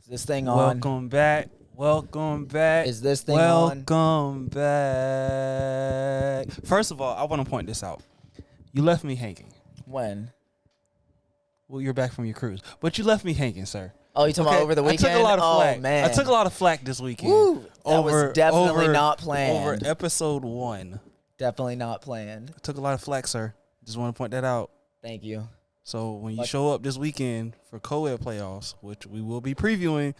this thing on? Welcome back. Welcome back. Is this thing on? Welcome back. First of all, I want to point this out. You left me hanging. When? Well, you're back from your cruise, but you left me hanging, sir. Oh, you talking about over the weekend? I took a lot of flack. Oh, man. I took a lot of flack this weekend. Woo, that was definitely not planned. Over episode 1. Definitely not planned. I took a lot of flack, sir. Just want to point that out. Thank you. So when you show up this weekend for Coed Playoffs, which we will be previewing,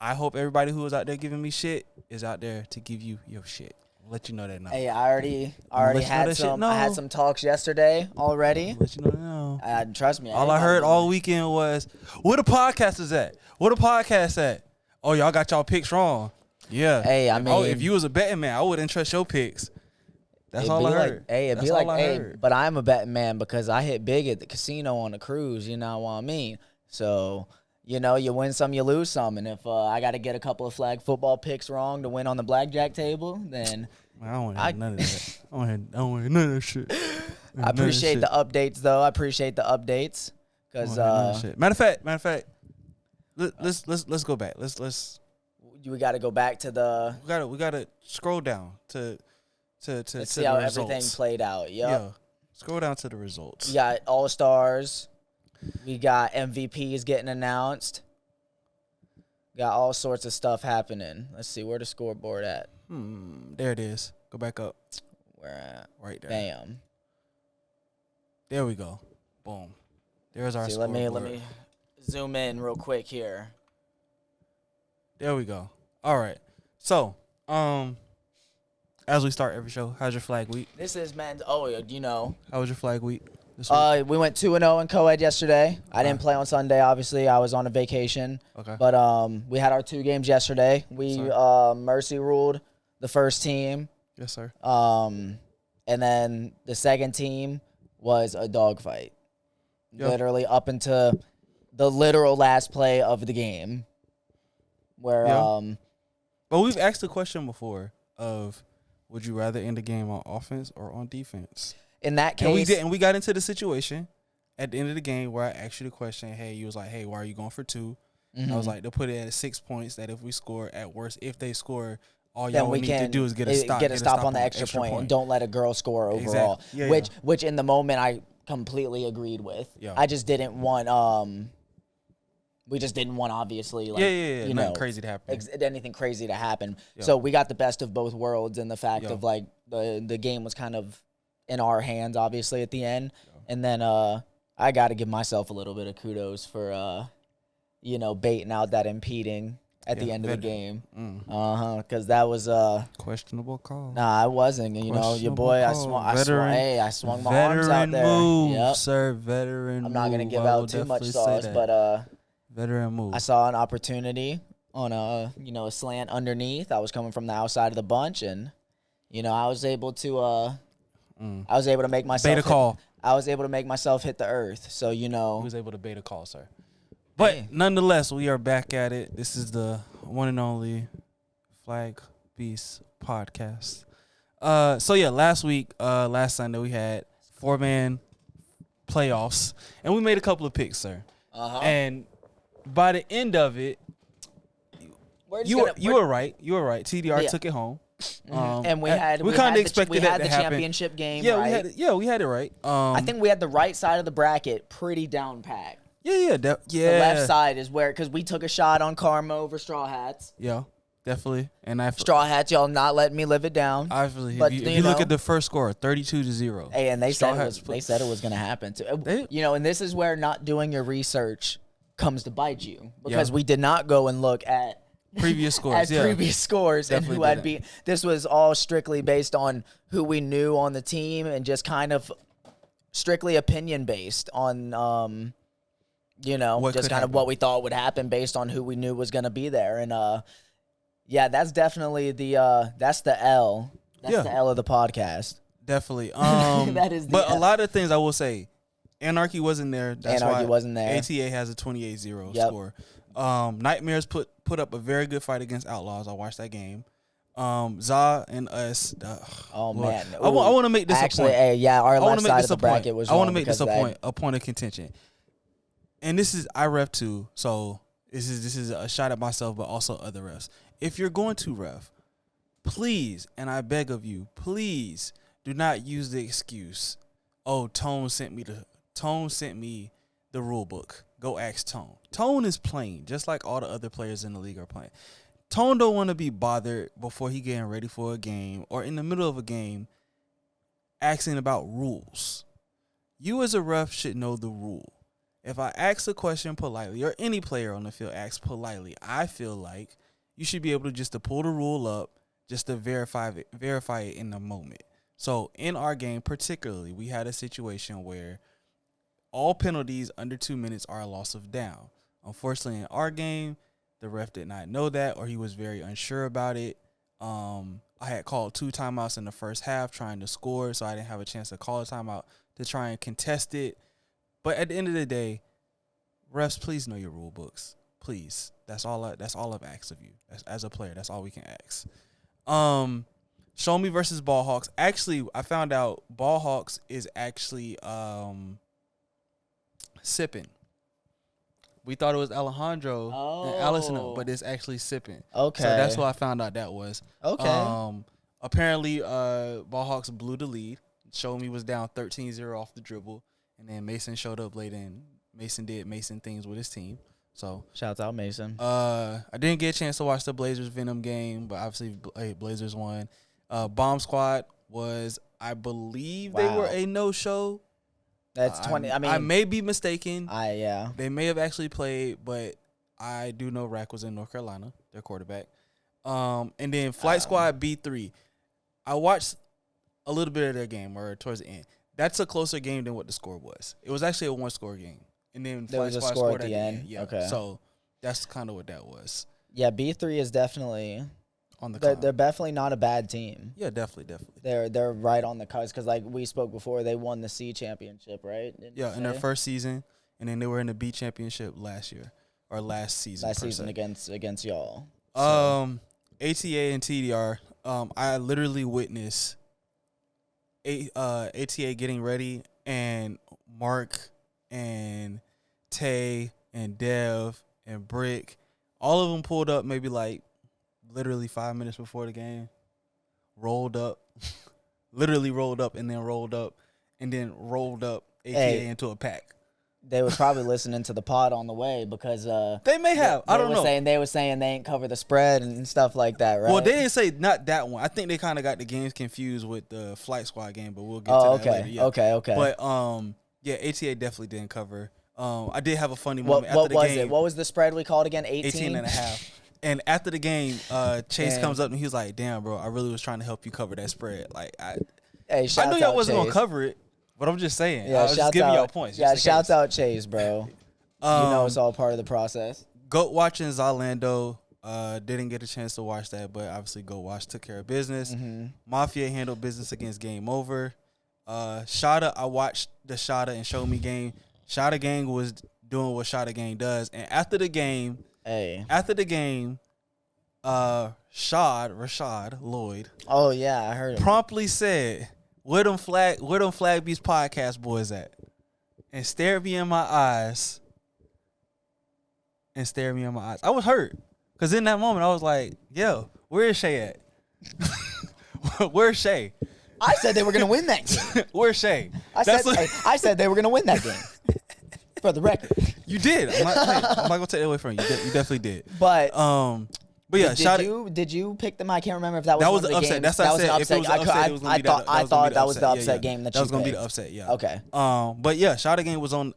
I hope everybody who is out there giving me shit is out there to give you your shit. I'll let you know that now. Hey, I already had some. I had some talks yesterday already. I'll let you know now. Trust me. All I heard all weekend was, "Where the podcast is at? Where the podcast at? Oh, y'all got y'all picks wrong." Yeah. Hey, I mean, if you was a betting man, I wouldn't trust your picks. That's all I heard. It'd be like, but I'm a betting man because I hit big at the casino on the cruise. You know what I mean? So, you know, you win some, you lose some. And if I got to get a couple of flag football picks wrong to win on the blackjack table, then I don't want to hear none of that. I don't want to hear none of that shit. I appreciate the updates, though. I appreciate the updates because matter of fact, let's go back. Let's. We got to go back to the. We gotta scroll down to let's see how everything played out. Yep. Yeah. Scroll down to the results. We got All-Stars. We got MVPs getting announced. Got all sorts of stuff happening. Let's see, where the scoreboard at? There it is. Go back up. Where at? Right there. Bam. There we go. Boom. There's our scoreboard. Let me zoom in real quick here. There we go. All right. So, as we start every show, how's your flag week? This is, man, how was your flag week this week? We went 2-0 in Coed yesterday. I didn't play on Sunday, obviously. I was on a vacation. Okay. But we had our 2 games yesterday. We mercy ruled the first team. Yes, sir. And then the second team was a dogfight. Yep. Literally up into the literal last play of the game. Where Well, we've asked the question before of, would you rather end the game on offense or on defense? In that case, and we got into the situation at the end of the game where I asked you the question. Hey, you was like, "Hey, why are you going for 2?" And I was like, "They'll put it at 6 points. That if we score, at worst, if they score, all y'all need to do is get a stop on the extra point, and don't let a girl score overall." Exactly. Which in the moment I completely agreed with. Yeah. I just didn't want we just didn't want, obviously, like, you know, crazy to happen. Anything crazy to happen. Yeah. So we got the best of both worlds, and the fact of, like, the game was kind of in our hands, obviously, at the end. Yeah. And then I got to give myself a little bit of kudos for, you know, baiting out that impeding at the end of the game. Because that was questionable call. Nah, I wasn't. You know, your boy, I swung my arms out there. Move, sir. Veteran I'm not going to give move. out too much sauce, but veteran move. I saw an opportunity on a slant underneath. I was coming from the outside of the bunch, and I was able to make myself bait a call. I was able to make myself hit the earth. So he was able to bait a call, sir. But nonetheless, we are back at it. This is the one and only Flag Beast podcast. Last Sunday we had 4-man playoffs, and we made a couple of picks, sir. And by the end of it, you were right. You were right. TDR took it home. And we kind of expected that to happen. We had the championship game. Yeah, right? we had it right. I think we had the right side of the bracket pretty down packed. Yeah. The left side is where, because we took a shot on Karma over Straw Hats. Yeah, definitely. And Straw Hats, y'all not letting me live it down. Obviously, if you look at the first score, 32-0. Hey, and they said it was going to happen too. And this is where not doing your research comes to bite you, because we did not go and look at previous scores. Definitely, and who had beat. This was all strictly based on who we knew on the team, and just kind of strictly opinion based on just kind of what we thought would happen based on who we knew was going to be there. And that's definitely the L. That's the L of the podcast. Definitely. That is but L. A lot of things I will say, Anarchy wasn't there. That's Anarchy why wasn't there. ATA has a 28-0 score. Nightmares put up a very good fight against Outlaws. I watched that game. 𝙒 and us. Man, I want to make this a point. Our left side of the bracket was. I want to make this a point of contention. And this is I ref 2, so this is a shot at myself, but also other refs. If you're going to ref, please, and I beg of you, please do not use the excuse, "Oh, Tone sent me the rule book. Go ask Tone." Tone is playing just like all the other players in the league are playing. Tone don't want to be bothered before he getting ready for a game or in the middle of a game asking about rules. You as a ref should know the rule. If I ask a question politely, or any player on the field asks politely, I feel like you should be able to just to pull the rule up just to verify it in the moment. So in our game particularly, we had a situation where all penalties under 2 minutes are a loss of down. Unfortunately, in our game, the ref did not know that, or he was very unsure about it. I had called 2 timeouts in the first half trying to score, so I didn't have a chance to call a timeout to try and contest it. But at the end of the day, refs, please know your rule books. Please. That's all I've asked of you. As a player, that's all we can ask. Show Me versus Ball Hawks. Actually, I found out Ball Hawks is actually sipping. We thought it was Alejandro and Allison, but it's actually sipping. Okay. So that's what I found out that was. Okay. Apparently, Ball Hawks blew the lead. Show Me was down 13-0 off the dribble. And then Mason showed up late, and Mason did Mason things with his team. So shouts out Mason. I didn't get a chance to watch the Blazers Venom game, but obviously Blazers won. Bomb Squad was, I believe they were a no-show. That's 20. I mean, I may be mistaken. Yeah. They may have actually played, but I do know Rack was in North Carolina, their quarterback. And then Flight Squad B3. I watched a little bit of their game, or towards the end. That's a closer game than what the score was. It was actually a 1-score game. And then there was a score at the end. Yeah. Okay. So that's kind of what that was. Yeah, B3 is definitely on the they're definitely not a bad team. Yeah, definitely. They're right on the cusp because, like we spoke before, they won the C championship, right? In their first season, and then they were in the B championship last season. Last season against y'all. So. ATA and TDR. I literally witnessed ATA getting ready, and Mark and Tay and Dev and Brick, all of them pulled up maybe like literally 5 minutes before the game, rolled up, literally rolled up, and then rolled up ATA into a pack. They were probably listening to the pod on the way because they may have. I don't know. They were saying they ain't cover the spread and stuff like that, right? Well, they didn't say not that one. I think they kind of got the games confused with the Flight Squad game, but we'll get to that later. Yeah. Okay. But yeah, ATA definitely didn't cover. I did have a funny moment after the game. What was it? What was the spread we called again? 18 and a half. And after the game, Chase comes up and he was like, "Damn, bro, I really was trying to help you cover that spread. Like, I knew y'all wasn't gonna cover it." But I'm just saying. I was just giving y'all points. Yeah, shouts out Chase, bro. You know it's all part of the process. Goat watching Zalando. Didn't get a chance to watch that, but obviously Goat Watch took care of business. Mm-hmm. Mafia handled business against Game Over. Shada, I watched the Shada and Show Me game. Shada Gang was doing what Shada Gang does. And after the game, Rashad Lloyd. Oh yeah, I heard him. Promptly said, Where them Flag Beats podcast boys at? And stared me in my eyes. I was hurt. Because in that moment, I was like, yo, where is Shay at? Where's Shay? I said they were going to win that game. Where's Shay? I said they were going to win that game. For the record. You did. I'm not going to take that away from you. You definitely did. But yeah, did you pick them? I can't remember if that was the upset. Games. That's what I said. If it was the upset, it was going to be that. I thought that was the upset game that was going to be the upset. Yeah. Okay. But yeah, Shada Gang was on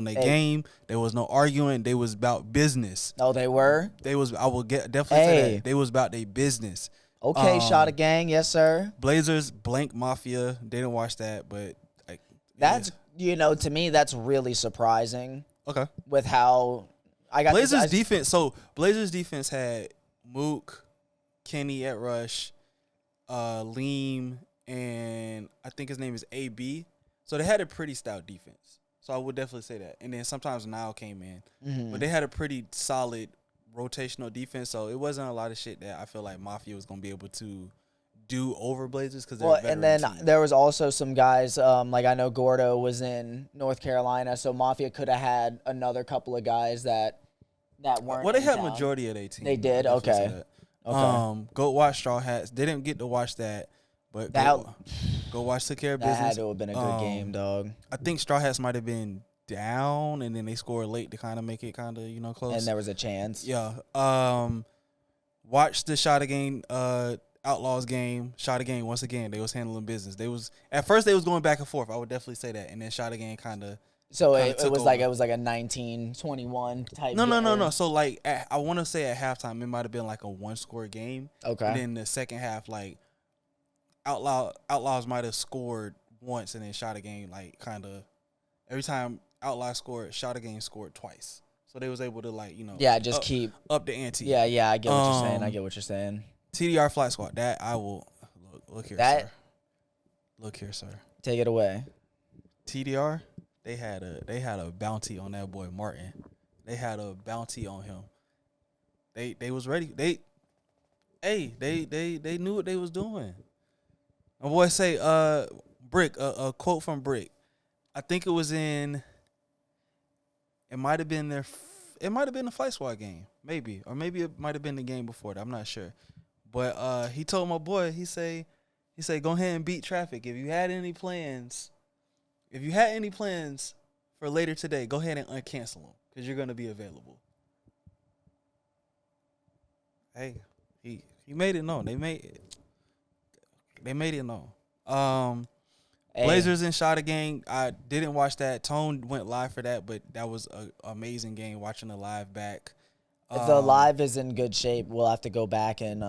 their game. There was no arguing. They was about business. Oh, they were. They was. I will definitely say that they was about their business. Okay, Shada Gang, yes sir. Blazers blank Mafia. They didn't watch that, but that's to me that's really surprising. Okay. With how I got Blazers defense. So Blazers defense had Mook, Kenny at rush, Leem, and I think his name is AB. So they had a pretty stout defense. So I would definitely say that. And then sometimes Nile came in. But they had a pretty solid rotational defense. So it wasn't a lot of shit that I feel like Mafia was going to be able to do over Blazers because they're and then there was also some guys, like I know Gordo was in North Carolina, so Mafia could have had another couple of guys that that weren't. Well, they had town. majority of their team. They did. Okay. Go watch Straw Hats. They didn't get to watch that, but go watch Took Care of Business. That had to have been a good game, dog. I think Straw Hats might have been down, and then they scored late to kind of make it kind of close. And there was a chance. Yeah. Watch the 𝙃𝘃𝙎𝙎 Outlaws game. 𝙃𝘃𝙎 once again. They was handling business. At first they was going back and forth. I would definitely say that, and then 𝙃𝘃𝙎𝙎 kind of. So it was like a 19-21 type. No. So like I want to say at halftime it might have been like a 1-score game. Okay. And then the second half, like Outlaws might have scored once, and then 𝙃𝘃𝙎𝙎 like kind of every time Outlaws scored, 𝙃𝘃𝙎𝙎 scored twice. So they was able to just keep up the ante. Yeah, I get what you're saying. TDR Flight Squad. That I will look here, sir. Look here, sir. Take it away. TDR. They had a bounty on that boy Martin. They had a bounty on him. They was ready. They knew what they was doing. My boy say Brick, a quote from Brick. I think it was in. It might have been the Flight Squad game, maybe, or maybe it might have been the game before that. I'm not sure, but he told my boy, he say, go ahead and beat traffic. If you had any plans for later today, go ahead and uncancel them because you're gonna be available. Hey, he made it known. They made it known. Blazers and 𝙃𝘃𝙎𝙎. I didn't watch that. Tone went live for that, but that was an amazing game. Watching the live back. If the live is in good shape, we'll have to go back and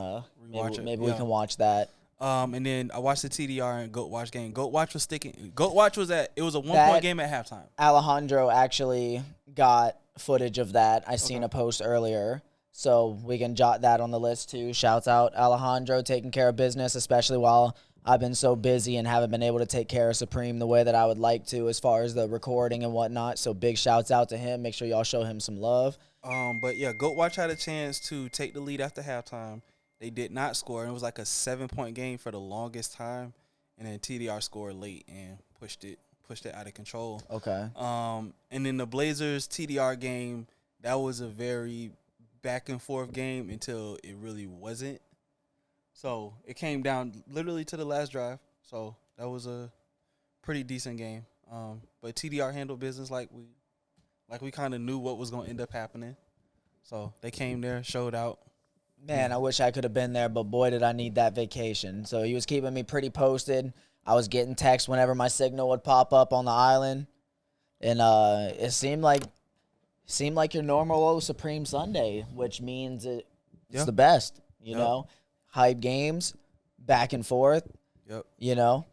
maybe we can watch that. And then I watched the TDR and Goat Watch game. Goat Watch was sticking. Goat Watch was it was a 1-point game at halftime. Alejandro actually got footage of that. I seen a post earlier, so we can jot that on the list too. Shouts out Alejandro taking care of business, especially while I've been so busy and haven't been able to take care of Supreme the way that I would like to as far as the recording and whatnot. So big shouts out to him. Make sure y'all show him some love. But yeah, Goat Watch had a chance to take the lead after halftime. They did not score, and it was like a 7-point game for the longest time. And then TDR scored late and pushed it out of control. Okay. And then the Blazers TDR game, that was a very back and forth game until it really wasn't. So it came down literally to the last drive. So that was a pretty decent game. But TDR handled business like we kind of knew what was going to end up happening. So they came there, showed out. Man, I wish I could have been there, but boy, did I need that vacation. So he was keeping me pretty posted. I was getting texts whenever my signal would pop up on the island. And it seemed like your normal old Supreme Sunday, which means it's the best, you know? Hype games, back and forth. Yep. You know,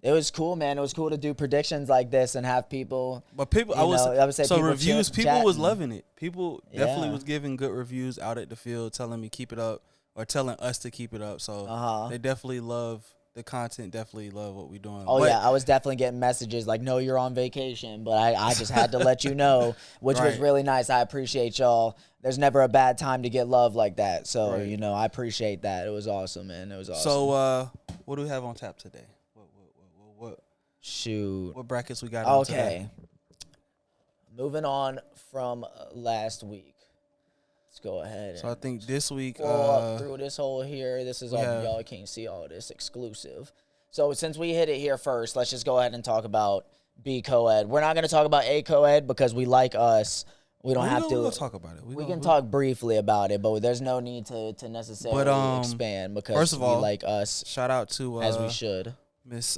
it was cool, man. It was cool to do predictions like this and have people. But people, I would say, so people reviews. People chatting. was loving it. People definitely was giving good reviews out at the field, telling me keep it up or telling us to keep it up. So they definitely love the content. Definitely love what we're doing. Oh yeah, I was definitely getting messages like, "No, you're on vacation," but I just had to let you know, which was really nice. I appreciate y'all. There's never a bad time to get love like that. So, you know, I appreciate that. It was awesome, man. It was awesome. So, what do we have on tap today? What? Shoot. What brackets we got on today? Okay. Moving on from last week. Let's go ahead. So, I think this week. Through this whole here. This is all, y'all can't see all this exclusive. So, since we hit it here first, let's just go ahead and talk about 𝙃𝘃𝙎𝙎. We're not going to talk about 𝙃𝘃𝙎𝙎 because we like us. We don't have to. We'll talk about it. We can talk briefly about it, but there's no need to necessarily expand because first of all, we like us. Shout out to as we should, Miss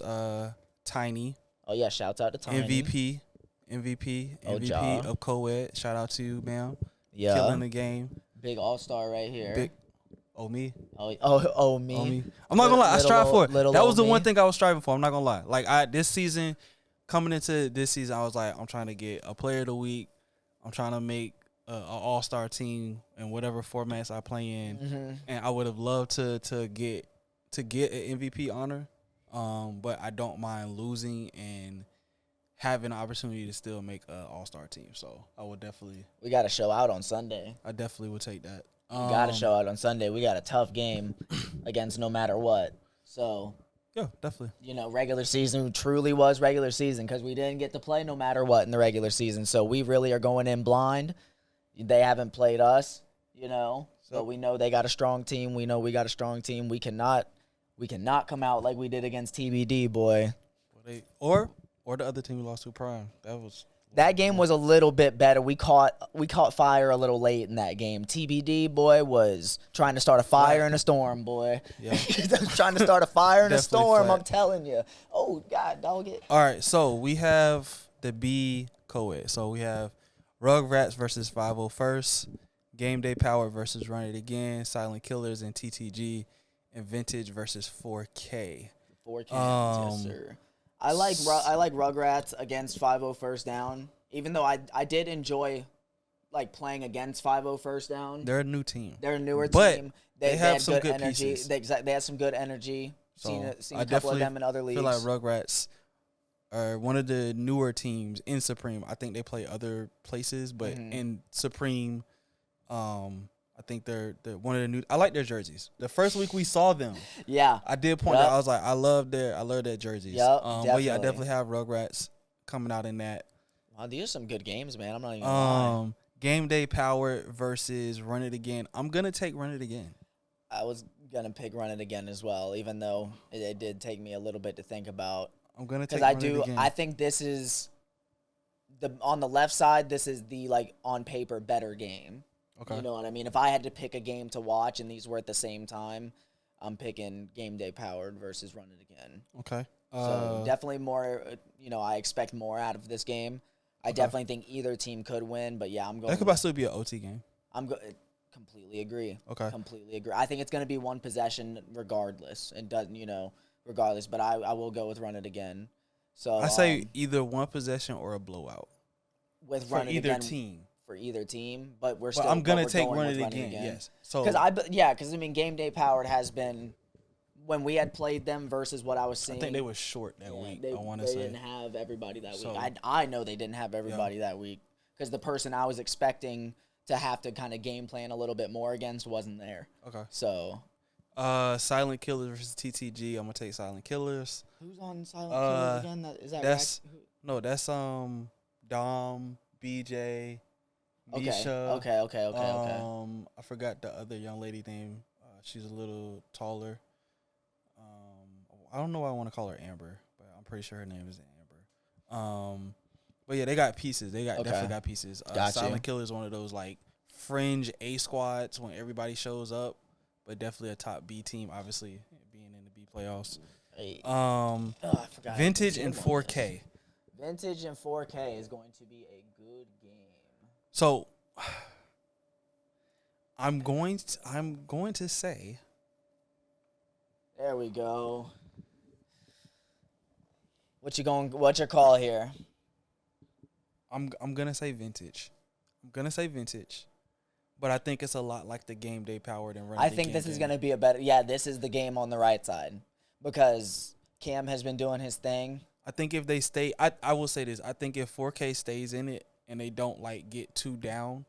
Tiny. Oh yeah, shouts out to Tiny. MVP Ja. of Coed. Shout out to you, ma'am. Yeah, killing the game. Big all-star right here. Me. Oh me. I'm not gonna lie. I strive for it. That was the me. one thing I was striving for. I'm not gonna lie. Like this season, coming into this season, I was like, I'm trying to get a player of the week. I'm trying to make an all-star team in whatever formats I play in, and I would have loved to get an MVP honor, but I don't mind losing and having an opportunity to still make an all-star team. So I would definitely. We got to show out on Sunday. I definitely would take that. We got to show out on Sunday. We got a tough game against no matter what. So. Yeah, definitely. You know, regular season truly was regular season because we didn't get to play no matter what in the regular season. So we really are going in blind. They haven't played us, you know. So we know they got a strong team. We know we got a strong team. We cannot come out like we did against TBD, boy. Or the other team we lost to Prime. That game was a little bit better. We caught fire a little late in that game. TBD, boy, was trying to start a fire in a storm, boy. Yeah. Trying to start a fire in a storm, I'm telling you. Oh, God, dog it. All right, so we have the B co-ed. So we have Rugrats versus 501st, Game Day Power versus Run It Again, Silent Killers and TTG, and Vintage versus 4K. 4K, yes, sir. I like Rugrats against 501st Down, even though I did enjoy like playing against 501st Down. They're a new team. They're a newer team. They have some good energy. pieces. They have some good energy. So seen a couple of them in other leagues. I feel like Rugrats are one of the newer teams in Supreme. I think they play other places, but in Supreme, I think they're one of the new. I like their jerseys. The first week we saw them, I did point out. I was like, I love their jerseys. But yeah, I definitely have Rugrats coming out in that. Wow, these are some good games, man. I'm not even gonna lie. Game Day Power versus Run It Again. I'm gonna take Run It Again. I was gonna pick Run It Again as well, even though it did take me a little bit to think about. I'm gonna take Run It Again. I think this is on the left side. This is the on paper better game. Okay. You know what I mean? If I had to pick a game to watch and these were at the same time, I'm picking Game Day Powered versus Run It Again. Okay. So definitely more, I expect more out of this game. I definitely think either team could win, but yeah, I'm going. That could possibly be an OT game. Completely agree. Okay. Completely agree. I think it's going to be one possession regardless. It doesn't, regardless, but I will go with Run It Again. So I say either one possession or a blowout. With Run It Again. Team. For either team, but we're I'm gonna take Run It Again. Yes. So because Game Day Powered has been when we had played them versus what I was seeing. I think they were short that week. I want to say they didn't have everybody that week. I know they didn't have everybody that week because the person I was expecting to have to kind of game plan a little bit more against wasn't there. Okay. So, Silent Killers versus TTG. I'm gonna take Silent Killers. Who's on Silent Killers again? That's Dom, BJ. Misha. Okay. I forgot the other young lady name. She's a little taller. I don't know why I want to call her Amber, but I'm pretty sure her name is Amber. But yeah, they got pieces. They definitely got pieces. Silent Killer is one of those fringe A squads when everybody shows up, but definitely a top B team. Obviously, being in the B playoffs. I forgot. Vintage and 4K. Vintage and 4K is going to be a good game. So, I'm going to say. There we go. What's your call here? I'm gonna say Vintage. But I think it's a lot like the Game Day Powered and Run It Again. I think this is gonna be a better. Yeah, this is the game on the right side because Cam has been doing his thing. I think if they stay, I will say this. I think if 4K stays in it and they don't get too down,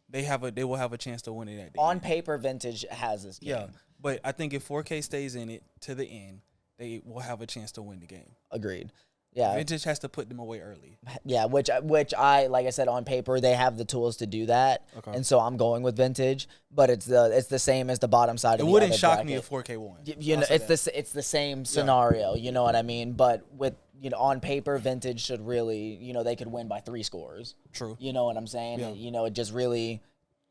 they will have a chance to win it at the on end. paper, Vintage has this game. Yeah, but I think if 4K stays in it to the end, they will have a chance to win the game. Agreed. Yeah, Vintage has to put them away early. Yeah, which I like I said on paper they have the tools to do that, and so I'm going with Vintage. But it's the same as the bottom side. Of the wouldn't shock bracket. me if 4K won. It's the same scenario. You know what I mean? But with on paper, Vintage should really they could win by 3 scores. True. You know what I'm saying? Yeah. It just really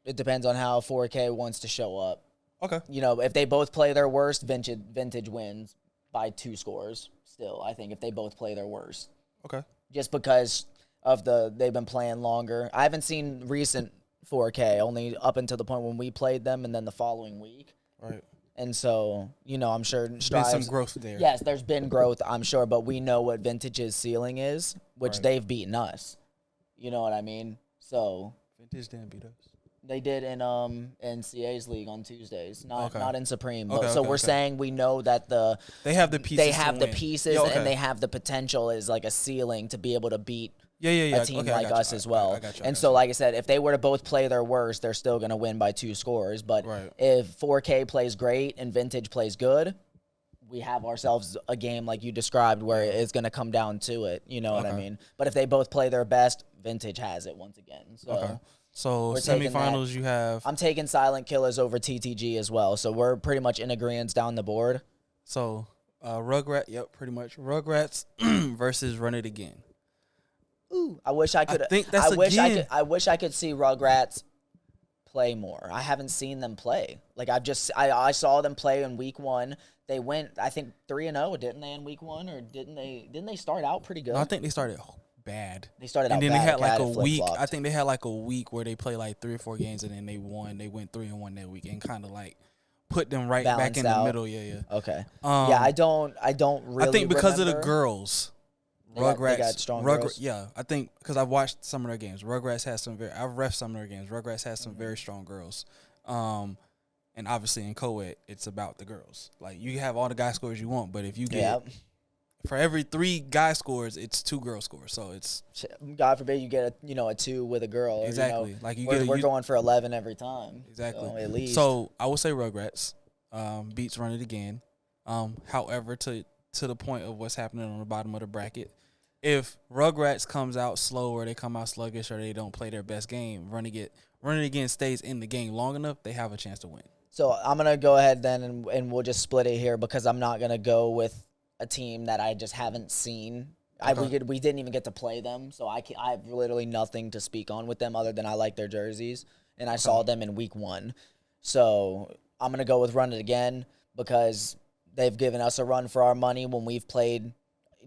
depends on how 4K wants to show up. Okay. If they both play their worst, Vintage wins by 2 scores. Still, I think if they both play their worst. Okay. Just because of they've been playing longer. I haven't seen recent 4K, only up until the point when we played them and then the following week. Right. And so, I'm sure there's been some growth there. Yes, there's been growth, I'm sure, but we know what Vintage's ceiling is, which they've beaten us. You know what I mean? So Vintage didn't beat us. They did in CA's league on Tuesdays, not in Supreme. But, so we're saying we know that they have the pieces. They have the pieces, and they have the potential as a ceiling to be able to beat a team like us as well. And so, like I said, if they were to both play their worst, they're still going to win by 2 scores. But if 4K plays great and Vintage plays good, we have ourselves a game like you described where it's going to come down to it. You know what I mean? But if they both play their best, Vintage has it once again. So, so semifinals you have. I'm taking Silent Killers over 𝙃𝙃𝙎 as well. So we're pretty much in agreement down the board. So Rugrats, yep, pretty much. Rugrats versus Run It Again. Ooh, I wish I could. I wish I could see Rugrats play more. I haven't seen them play. Like I saw them play in week 1. They went, I think 3-0, didn't they, in week 1, or didn't they start out pretty good? No, I think they started bad. They started out bad. And then they had like a week. I think they had like a week where they played like 3 or 4 games and then they won. They went 3-1 that week and kind of like put them right back in the middle. Yeah. Okay. I don't really. I think because remember. Of the girls. They got strong girls. Yeah, I think because I've watched some of their games. Rugrats has I've reffed some of their games. Rugrats has some very strong girls. And obviously in Coed, it's about the girls. Like you have all the guy scores you want, but if you get for every 3 guy scores, it's 2 girl scores. So it's God forbid you get a 2 with a girl. Exactly. Like we're going for 11 every time. Exactly. So at least. So I would say Rugrats beats Run It Again. However, to the point of what's happening on the bottom of the bracket. If Rugrats comes out slow or they come out sluggish or they don't play their best game, Run It Again stays in the game long enough, they have a chance to win. So I'm going to go ahead then and we'll just split it here because I'm not going to go with a team that I just haven't seen. Okay. We didn't even get to play them, so I have literally nothing to speak on with them other than I like their jerseys, and I saw them in week 1. So I'm going to go with Run It Again because they've given us a run for our money when we've played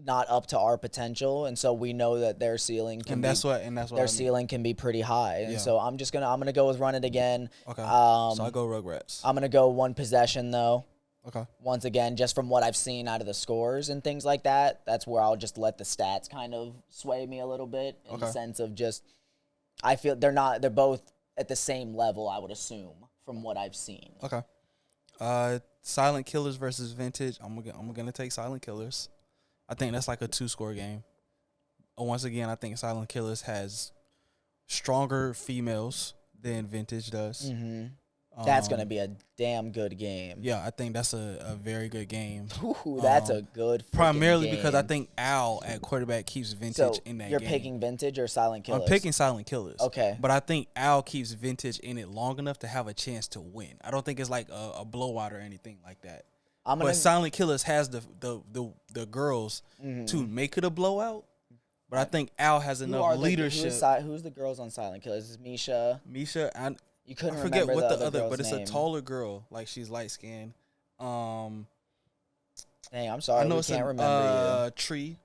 not up to our potential, and so we know that their ceiling can ceiling can be pretty high. And so I'm gonna go with Run It Again. Okay. So I go Rugrats. I'm gonna go 1 possession though. Okay. Once again, just from what I've seen out of the scores and things like that, that's where I'll just let the stats kind of sway me a little bit in the sense of just I feel they're both at the same level, I would assume, from what I've seen. Okay. Silent Killers versus Vintage. I'm gonna take Silent Killers. I think that's like a 2-score game. Once again, I think Silent Killers has stronger females than Vintage does. Mm-hmm. That's going to be a damn good game. Yeah, I think that's a very good game. Ooh, that's a good primarily game. Because I think '𝑃𝐼 at quarterback keeps Vintage in that game. You're picking Vintage or Silent Killers? I'm picking Silent Killers. Okay. But I think 𝑃𝐼 keeps Vintage in it long enough to have a chance to win. I don't think it's like a blowout or anything like that. But Silent Killers has the girls to make it a blowout. But I think 𝑃𝐼 has enough leadership. Who's the girls on Silent Killers? Is Misha? You couldn't forget remember what the other, but it's a taller girl. Like she's light skinned. Dang, I'm sorry. I know can't remember Tree.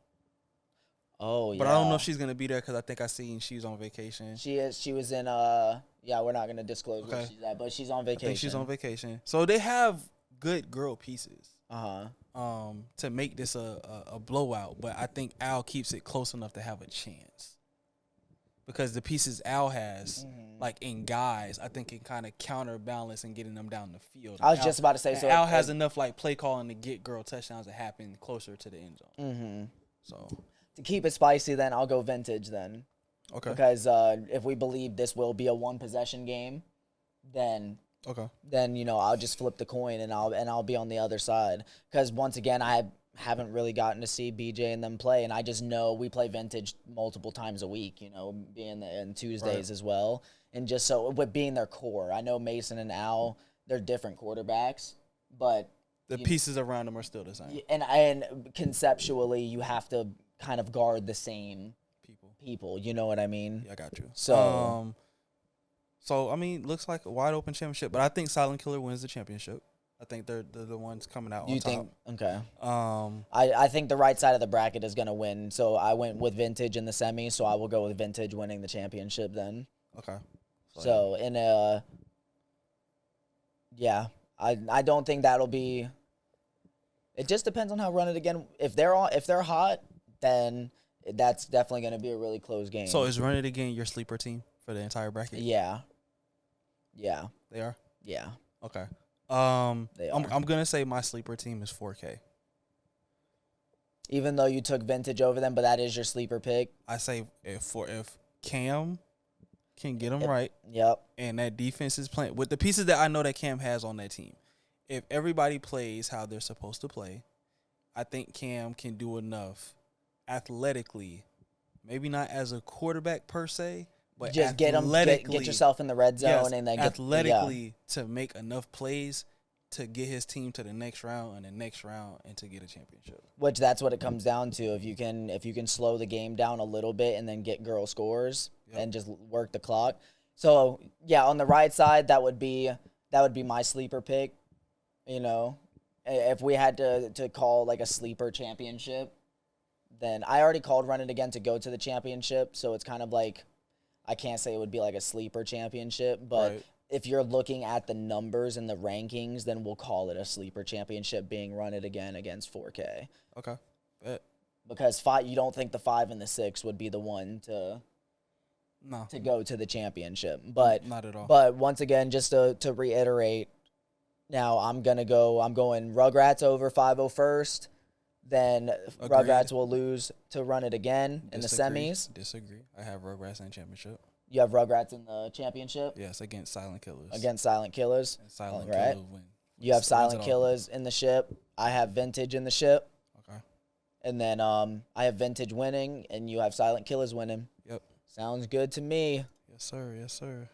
Oh yeah. But I don't know if she's gonna be there because I think I seen she's on vacation. She is. She was in. Yeah, we're not gonna disclose where she's at, but she's on vacation. I think she's on vacation. So they have good girl pieces. To make this a blowout, but I think 𝑃𝐼 keeps it close enough to have a chance. Because the pieces 𝑃𝐼 has, like in guys, I think can kind of counterbalance and getting them down the field. I was just about to say, so 𝑃𝐼 has enough like play calling to get girl touchdowns that happen closer to the end zone. Mm-hmm. So to keep it spicy, then I'll go Vintage then. Okay. Because if we believe this will be a 1 possession game, then I'll just flip the coin and I'll be on the other side. Because once again, I haven't really gotten to see BJ and them play, and I just know we play Vintage multiple times a week, being in Tuesdays as well. And just so with being their core, I know Mason and Al, they're different quarterbacks, but the pieces around them are still the same. And conceptually, you have to kind of guard the same people. You know what I mean? Yeah, I got you. So, I mean, looks like a wide open championship, but I think Silent Killer wins the championship. I think they're the ones coming out on top. You think? Okay. I think the right side of the bracket is going to win. So I went with Vintage in the semi, so I will go with Vintage winning the championship then. Okay. So I don't think that'll be. It just depends on how Run It Again. If they're hot, then that's definitely going to be a really close game. So is Run It Again your sleeper team for the entire bracket? Yeah. Yeah. They are? Yeah. Okay. They are. I'm gonna say my sleeper team is 4K. Even though you took Vintage over them, but that is your sleeper pick. I say if Cam can get them right, and that defense is playing with the pieces that I know that Cam has on that team. If everybody plays how they're supposed to play, I think Cam can do enough athletically, maybe not as a quarterback per se, but just get yourself in the red zone and then get athletically to make enough plays to get his team to the next round and the next round and to get a championship. Which that's what it comes down to. If you can slow the game down a little bit and then get girl scores and just work the clock. So yeah, on the right side, that would be my sleeper pick. You know, if we had to call like a sleeper championship, then I already called Run It Again to go to the championship. So it's kind of like, I can't say it would be like a sleeper championship, but if you're looking at the numbers and the rankings, then we'll call it a sleeper championship, being Run It Again against 4K. Okay. Bet. Because you don't think the 5 and the 6 would be the one to go to the championship. But not at all. But once again, just to reiterate, now I'm going Rugrats over 5-0 first. Then Agreed. Rugrats will lose to Run It Again in the semis. Disagree. I have Rugrats in the championship. You have Rugrats in the championship? Yes, against Silent Killers. Against Silent Killers. And Silent Killers win. You have Silent Killers in the ship. I have Vintage in the ship. Okay. And then I have Vintage winning, and you have Silent Killers winning. Yep. Sounds good to me. Yes, sir. Yes, sir.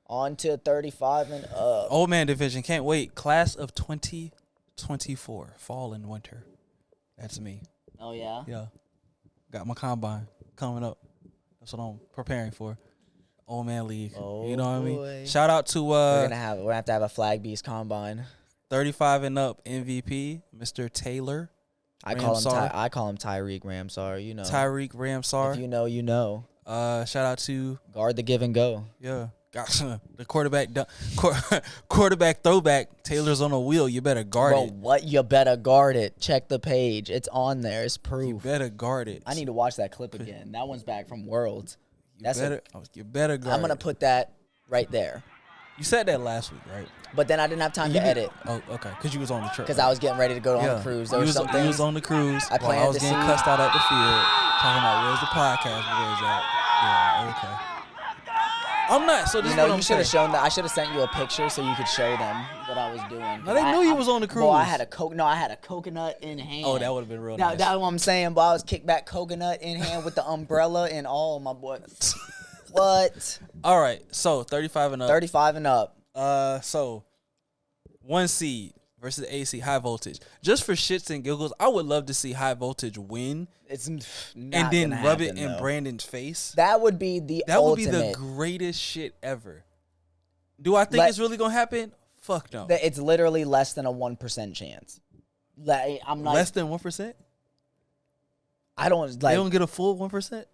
On to 35 and up. Old man division. Can't wait. Class of 2024. Fall and winter. That's me. Oh, yeah? Yeah. Got my combine coming up. That's what I'm preparing for. Old man league. Oh, you know what boy. I mean? Shout out to we're gonna have to have a Flag Beast combine. 35 and up MVP, Mr. Taylor. I call him 𝙃𝘼𝙎𝙍𝙍. You know. 𝙃𝘼𝙎𝙍 Ramsar. If you know, you know. Shout out to guard the give and go. Yeah. The quarterback throwback. Taylor's on a wheel. You better guard it. What? You better guard it. Check the page. It's on there. It's proof. You better guard it. I need to watch that clip again. That one's back from Worlds. You better guard it. I'm going to put that right there. You said that last week, right? But then I didn't have time to edit. Oh, okay. Because you was on the trip. Because I was getting ready to go on the cruise. There was something. You was on the cruise. I was getting cussed out at the field. Talking about where's the podcast? Where's that? Yeah, okay. I'm not. So this you should have shown that. I should have sent you a picture so you could show them what I was doing. No, they knew you was on the cruise. Well, I had a coconut in hand. Oh, that would have been real nice. That's what I'm saying. But I was kickback coconut in hand with the umbrella and all, my boy. What? All right. So 35 and up. 35 and up. So 1 seed versus AC High Voltage. Just for shits and giggles, I would love to see High Voltage win. It's not and then rub it in Brandon's face. That would be the ultimate. Would be the greatest shit ever. Do I think it's really gonna happen? Fuck no. It's literally less than a 1% chance. I'm not less than 1%. I don't like. They don't get a full 1%.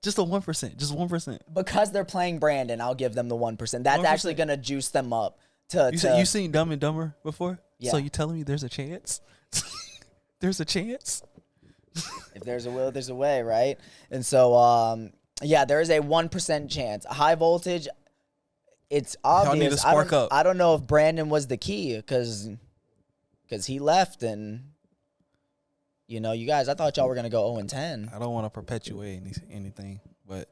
Just a 1%. Just 1%. Because they're playing Brandon, I'll give them the 1%. That's 1%. Actually gonna juice them up. You seen Dumb and Dumber before? Yeah. So you telling me there's a chance? There's a chance. If there's a will, there's a way, right? And so, there is a 1% chance. High Voltage, it's obvious. Y'all need to spark up. I don't know if Brandon was the key because he left and, you guys, I thought y'all were going to go 0-10. I don't want to perpetuate anything. But,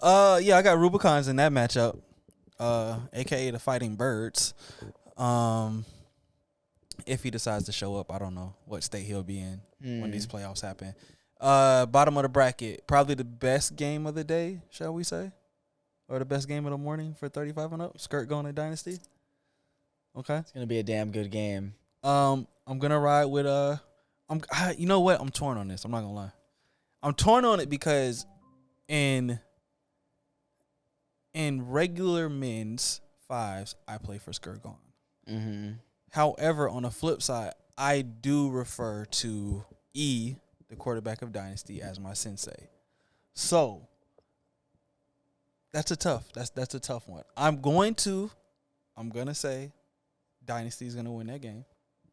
I got Rubicons in that matchup, a.k.a. the Fighting Birds. If he decides to show up, I don't know what state he'll be in when these playoffs happen. Bottom of the bracket, probably the best game of the day, shall we say? Or the best game of the morning for 35 and up. Skirt going to Dynasty. Okay. It's going to be a damn good game. I'm going to ride with you know what? I'm torn on this. I'm not going to lie. I'm torn on it because in regular men's fives, I play for Skirt Gone. Mm-hmm. However, on the flip side, I do refer to E, the quarterback of Dynasty, as my sensei. So that's a tough one. I'm gonna say Dynasty's gonna win that game.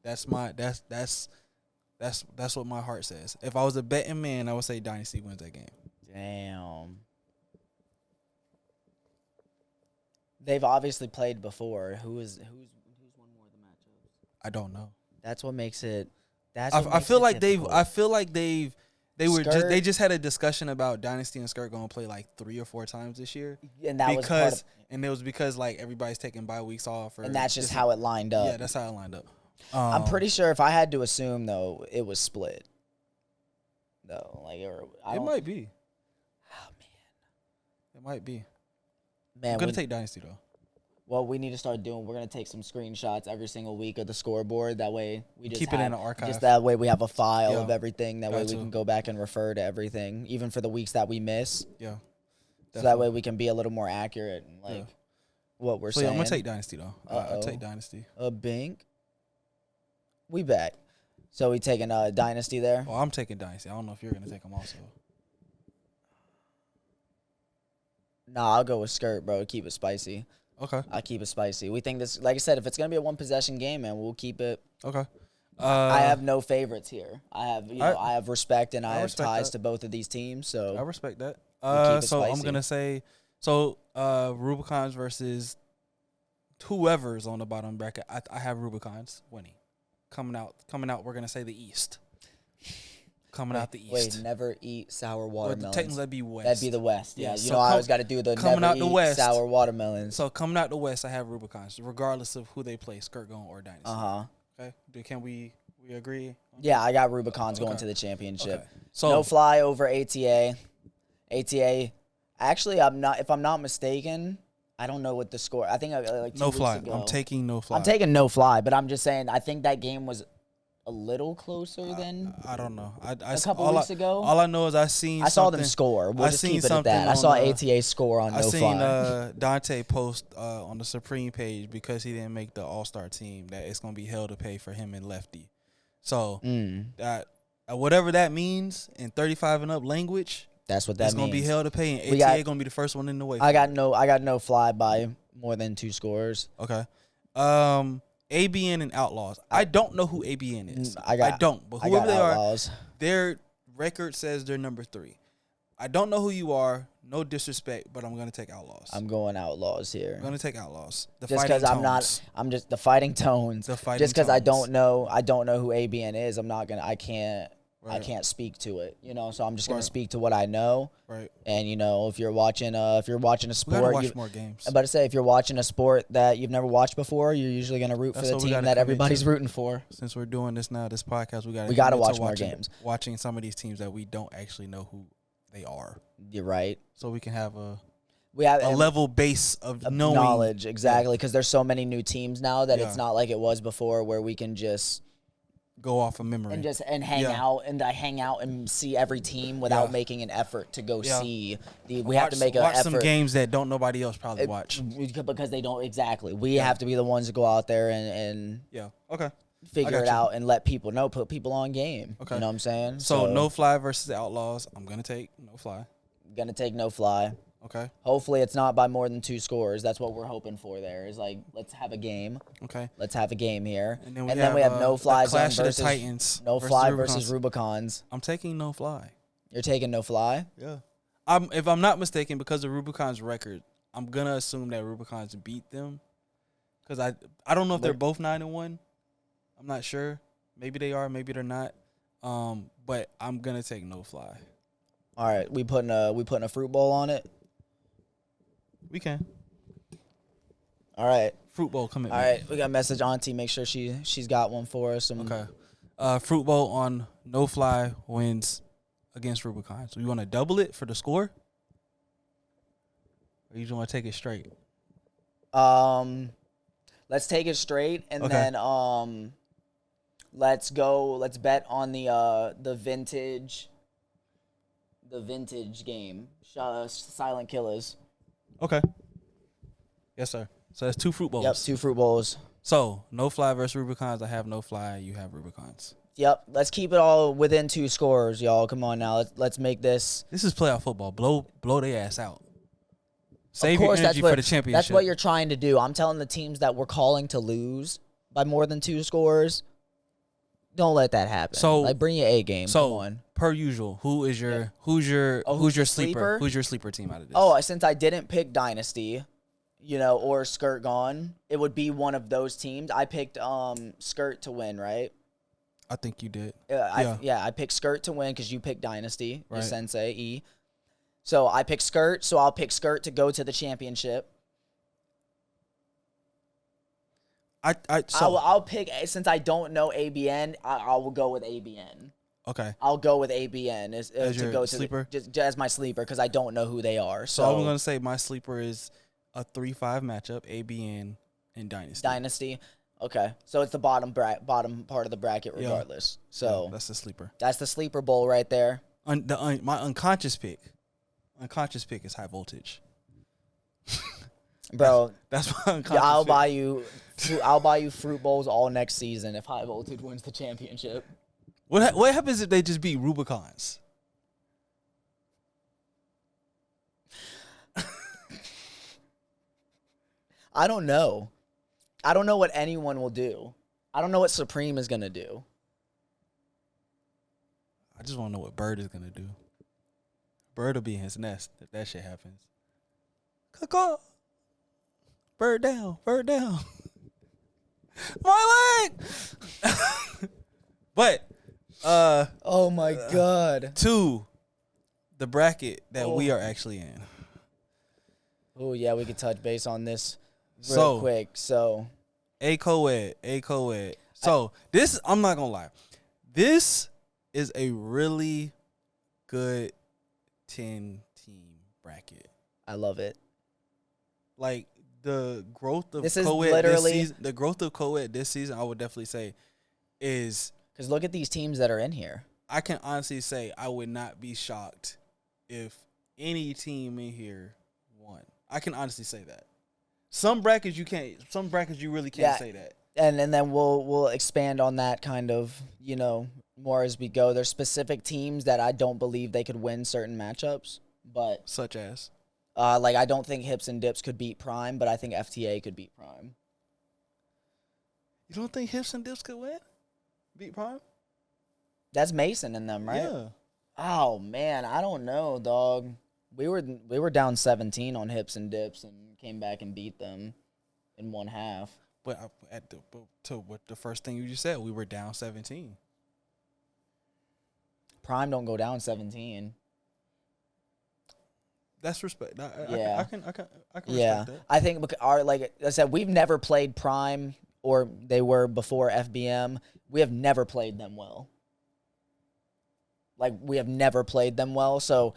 That's what my heart says. If I was a betting man, I would say Dynasty wins that game. Damn. They've obviously played before. Who's won more of the matchups? I don't know. That's what makes it. I feel like they just had a discussion about Dynasty and Skirt going to play like 3 or 4 times this year, and it was because like everybody's taking bye weeks off, and that's just how it lined up. Yeah, that's how it lined up. I'm pretty sure if I had to assume though, it was split. Though, like, it might be. Oh man, it might be. Man, I'm gonna take Dynasty though. Well, we need to start doing. We're gonna take some screenshots every single week of the scoreboard. That way, we just keep it in the archive. Just that way, we have a file of everything. That way, we can go back and refer to everything, even for the weeks that we miss. Yeah. So that way, we can be a little more accurate and like what we're saying. I'm gonna take Dynasty though. I'll take Dynasty. Bink. We back. So we taking Dynasty there? Oh, I'm taking Dynasty. I don't know if you're going to take them also. Nah, I'll go with Skirt, bro. Keep it spicy. Okay. I'll keep it spicy. We think this, like I said, if it's going to be a one-possession game, man, we'll keep it. Okay. I have no favorites here. I have, I have respect and I have ties to both of these teams. So I respect that. We'll so I'm going to say, Rubicons versus whoever's on the bottom bracket. I have Rubicons winning. Coming out, we're going to say the East. Coming out the East. Wait, never eat sour watermelons. Technically, that'd be West. That'd be the West. Yeah, so you know, I always got to do the coming never out the eat West, sour watermelons. So coming out the West, I have Rubicons, regardless of who they play, Skirt Gone or Dynasty. Okay, can we agree? Yeah, I got Rubicons going to the championship. Okay. So no fly over ATA. ATA. Actually, if I'm not mistaken, I don't know what the score. I think like 2 no weeks fly. ago. I'm taking no fly. I'm taking no fly, but I'm just saying I think that game was a little closer than I don't know. a couple weeks ago. All I know is I saw them score. We'll just keep it at that. I saw ATA score on no fly. I seen Dante post on the Supreme page because he didn't make the All-Star team that it's going to be hell to pay for him and Lefty. So that whatever that means in 35 and up language, that's what that means. It's going to be hell to pay, and ATA going to be the first one in the way. I got no fly by more than 2 scores. Okay. ABN and Outlaws. I don't know who ABN is. I don't. But whoever they Outlaws. are, their record says they're number 3. I don't know who you are. No disrespect, but I'm going to take Outlaws. I'm going Outlaws here. I'm going to take Outlaws. Just because I'm just the Fighting Tones. Just because I don't know who ABN is. I can't speak to it, so I'm just going to speak to what I know. Right. And, if you're watching a sport. We gotta watch more games. I'm about to say, if you're watching a sport that you've never watched before, you're usually going to root for the team that everybody's rooting for. Since we're doing this now, this podcast, we got to watch more games. Watching some of these teams that we don't actually know who they are. You're right. So we can have a level base of knowing. Knowledge, exactly, because there's so many new teams now that it's not like it was before where we can just go off of memory and hang out and see every team without making an effort to go see. We have to make an effort. Watch some games that nobody else probably watch because they don't exactly. We have to be the ones to go out there and figure it out and let people know, put people on game. Okay. You know what I'm saying? So no fly versus Outlaws. I'm gonna take no fly. Gonna take no fly. Okay. Hopefully it's not by more than 2 scores. That's what we're hoping for there. Is like, let's have a game. Okay. Let's have a game here. And then we have no fly zone Clash of versus the Titans. No fly versus Rubicons. I'm taking no fly. You're taking no fly? Yeah. If I'm not mistaken, because of Rubicons record, I'm gonna assume that Rubicons beat them. Because I don't know if they're both 9-1. I'm not sure. Maybe they are, maybe they're not. But I'm gonna take no fly. All right, we putting a fruit bowl on it. We can. All right. Fruit bowl coming. All right, we got a message Auntie. Make sure she's got one for us. Okay. Fruit bowl on no fly wins against Rubicon. So you want to double it for the score? Or you just want to take it straight? Let's take it straight and then let's bet on the vintage game. Silent Killers. Okay. Yes, sir. So that's 2 fruit bowls. Yep, 2 fruit bowls. So no fly versus Rubicons. I have no fly. You have Rubicons. Yep. Let's keep it all within 2 scores, y'all. Come on now. Let's make this. This is playoff football. Blow their ass out. Save your energy for the championship. That's what you're trying to do. I'm telling the teams that we're calling to lose by more than 2 scores. Don't let that happen. So bring your A game. So come on. Per usual, who's your sleeper? Who's your sleeper team out of this? Oh, since I didn't pick Dynasty, or Skirt Gone, it would be one of those teams. I picked Skirt to win, right? I think you did. I picked Skirt to win because you picked Dynasty, right. Your Sensei E. So I picked Skirt, so I'll pick Skirt to go to the championship. I'll pick, since I don't know ABN, I will go with ABN. Okay. I'll go with ABN as to go sleeper? just as my sleeper because I don't know who they are. So I'm going to say my sleeper is a 3-5 matchup, ABN and Dynasty. Dynasty. Okay. So it's the bottom part of the bracket regardless. So that's the sleeper. That's the sleeper bowl right there. My unconscious pick is 𝙃𝘃𝙍𝙍. Bro, that's my unconscious I'll buy you fruit bowls all next season if High Voltage wins the championship. What happens if they just beat Rubicons? I don't know. I don't know what anyone will do. I don't know what Supreme is going to do. I just want to know what Bird is going to do. Bird will be in his nest if that shit happens. Caw. Bird down. Bird down. My leg! But, oh my God. To the bracket that we are actually in. Oh, yeah, we could touch base on this real quick. So, 𝙃𝘃𝙍𝙍. So, this, I'm not going to lie. This is a really good 10-team bracket. I love it. Like, the growth of Coed this season, I would definitely say, is... Because look at these teams that are in here. I can honestly say I would not be shocked if any team in here won. I can honestly say that. Some brackets you can't. Some brackets you really can't say that. And then we'll expand on that kind of, more as we go. There's specific teams that I don't believe they could win certain matchups, but such as I don't think Hips and Dips could beat Prime, but I think FTA could beat Prime. You don't think Hips and Dips could beat Prime? That's Mason in them, right? Yeah. Oh man, I don't know, dog. We were down 17 on Hips and Dips and came back and beat them in one half. But what the first thing you just said, we were down 17. Prime don't go down 17. That's respect. Yeah. I can respect that. I think like I said, we've never played Prime, or they were before FBM. We have never played them well. Like, we have never played them well, so...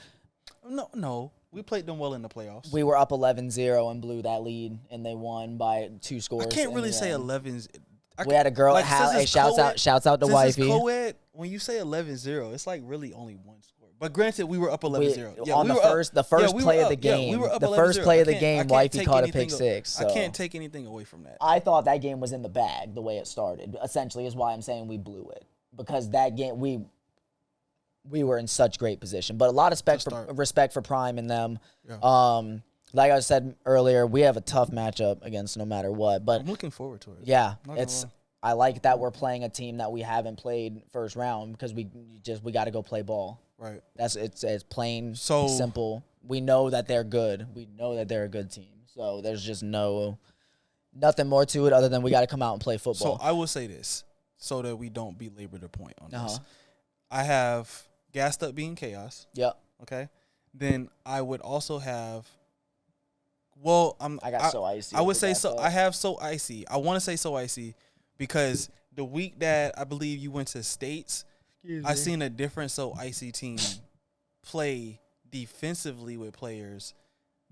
No. We played them well in the playoffs. We were up 11-0 and blew that lead, and they won by 2 scores. I can't really say 11. We had a girl... Like, shouts out to Wifey. Coed, when you say 11-0, it's like really only one score. But granted, we were up 11-0. The first play of the game. We were up the 11-0. First play of the game, Wifey caught a pick 6. So. I can't take anything away from that. I thought that game was in the bag the way it started. Essentially, is why I'm saying we blew it, because that game we were in such great position. But a lot of respect for Prime and them. Yeah. Like I said earlier, we have a tough matchup against no matter what. But I'm looking forward to it. Yeah, I like that we're playing a team that we haven't played first round, because we got to go play ball. Right. It's plain, simple. We know that they're good. We know that they're a good team. So there's just nothing more to it other than we got to come out and play football. So I will say this, so that we don't belabor the point on this. I have Gassed Up being Chaos. Yep. Okay. Then I would also have. Well, I got So Icy. I would say so. I have So Icy. I want to say So Icy because the week that I believe you went to States, I seen a different So Icy team play defensively with players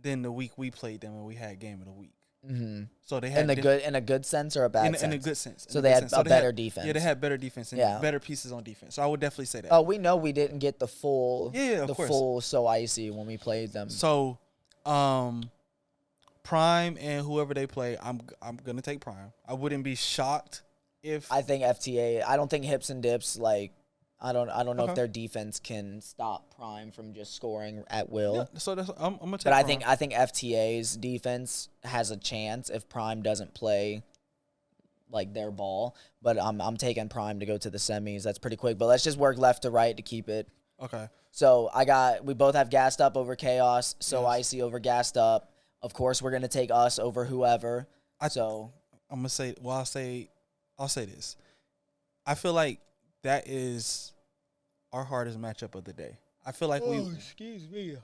than the week we played them and we had Game of the Week. Mm-hmm. So they had in a good sense or a bad sense? In a good sense. So they had a better defense. Yeah, they had better defense and better pieces on defense. So I would definitely say that. Oh, we know we didn't get the full full So Icy when we played them. So Prime and whoever they play, I'm gonna take Prime. I wouldn't be shocked if I think FTA. I don't think Hips and Dips I don't know if their defense can stop Prime from just scoring at will. Yeah, so I'm gonna take. But Prime. I think FTA's defense has a chance if Prime doesn't play like their ball. But I'm taking Prime to go to the semis. That's pretty quick. But let's just work left to right to keep it. Okay. So we both have Gassed Up over Chaos. So Icy over Gassed Up. Of course, we're gonna take us over whoever. I'm gonna say. Well, I'll say this. I feel like that is our hardest matchup of the day. I feel like excuse me.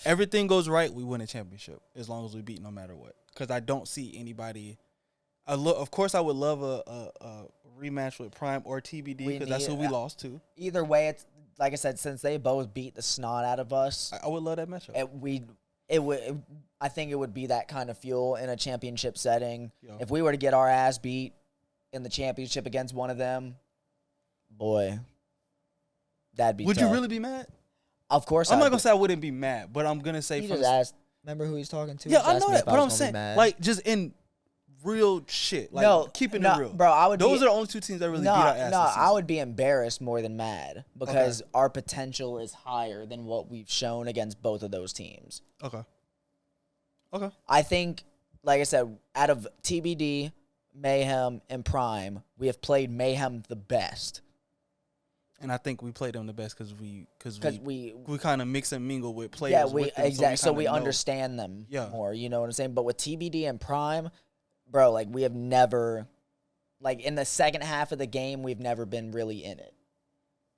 Everything goes right, we win a championship as long as we beat no matter what. Because I don't see anybody Of course, I would love a rematch with Prime or TBD because that's who we lost to. Either way, it's like I said, since they both beat the snot out of us, I would love that matchup. I think it would be that kind of fuel in a championship setting. Yo. If we were to get our ass beat in the championship against one of them, boy, that'd be. Would tough. you really be mad? Of course, I'm not gonna say I wouldn't be mad, but I'm gonna say he just asked. Remember who he's talking to? Yeah, I know that, but I'm saying like just in real shit, like keeping it real, bro. Those are the only two teams that really beat our ass. No, I would be embarrassed more than mad because our potential is higher than what we've shown against both of those teams. Okay. I think, like I said, out of TBD, Mayhem, and Prime, we have played Mayhem the best. And I think we played them the best because we kind of mix and mingle with players. Yeah, exactly. So we understand them more. You know what I'm saying? But with TBD and Prime, bro, like we have never, like in the second half of the game, we've never been really in it.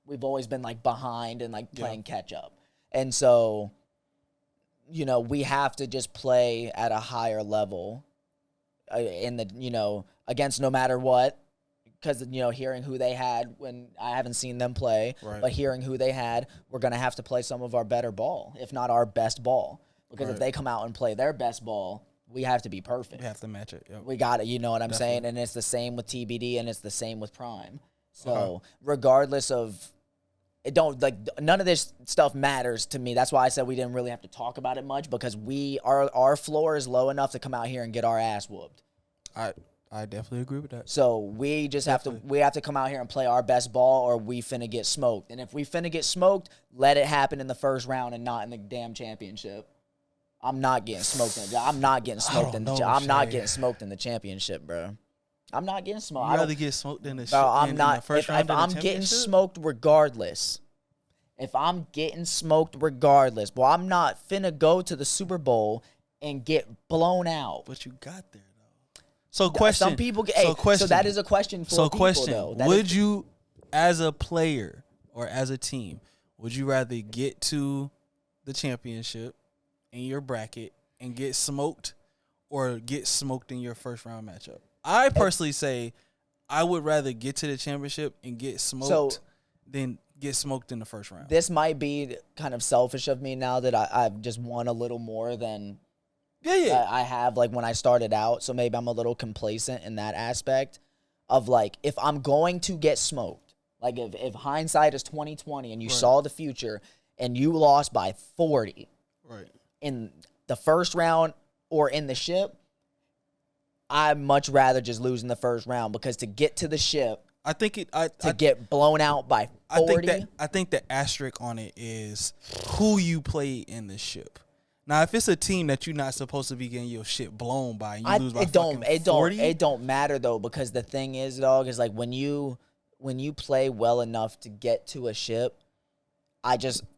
We've always been like behind and like playing catch up. And so, you know, we have to just play at a higher level in the, you know, against no matter what. Because, you know, hearing who they had when I haven't seen them play, but hearing who they had, we're going to have to play some of our better ball, if not our best ball. Because if they come out and play their best ball, we have to be perfect. We have to match it. Yep. We got it. You know what I'm saying? And it's the same with TBD and it's the same with Prime. So regardless of it, don't like none of this stuff matters to me. That's why I said we didn't really have to talk about it much because our floor is low enough to come out here and get our ass whooped. I definitely agree with that. So we just have to come out here and play our best ball or we finna get smoked. And if we finna get smoked, let it happen in the first round and not in the damn championship. I'm not getting smoked. I'm not getting smoked in the championship, bro. I'm not getting smoked. You'd rather get smoked in the bro, I'm not. In the first round if I'm getting smoked regardless, boy, I'm not finna go to the Super Bowl and get blown out. But you got there. So question. Some people get. So that is a question for people, though. Would you, as a player or as a team, would you rather get to the championship in your bracket and get smoked, or get smoked in your first round matchup? I personally say I would rather get to the championship and get smoked than get smoked in the first round. This might be kind of selfish of me now that I've just won a little more than. I have like when I started out, so maybe I'm a little complacent in that aspect of like if I'm going to get smoked, like if hindsight is 20/20 and you saw the future and you lost by 40 in the first round or in the ship, I'd much rather just lose in the first round because to get to the ship, get blown out by 40. I think the asterisk on it is who you play in the ship. Now, if it's a team that you're not supposed to be getting your shit blown by, and you lose by 40? It don't matter though, because the thing is, dog, is like when you play well enough to get to a ship,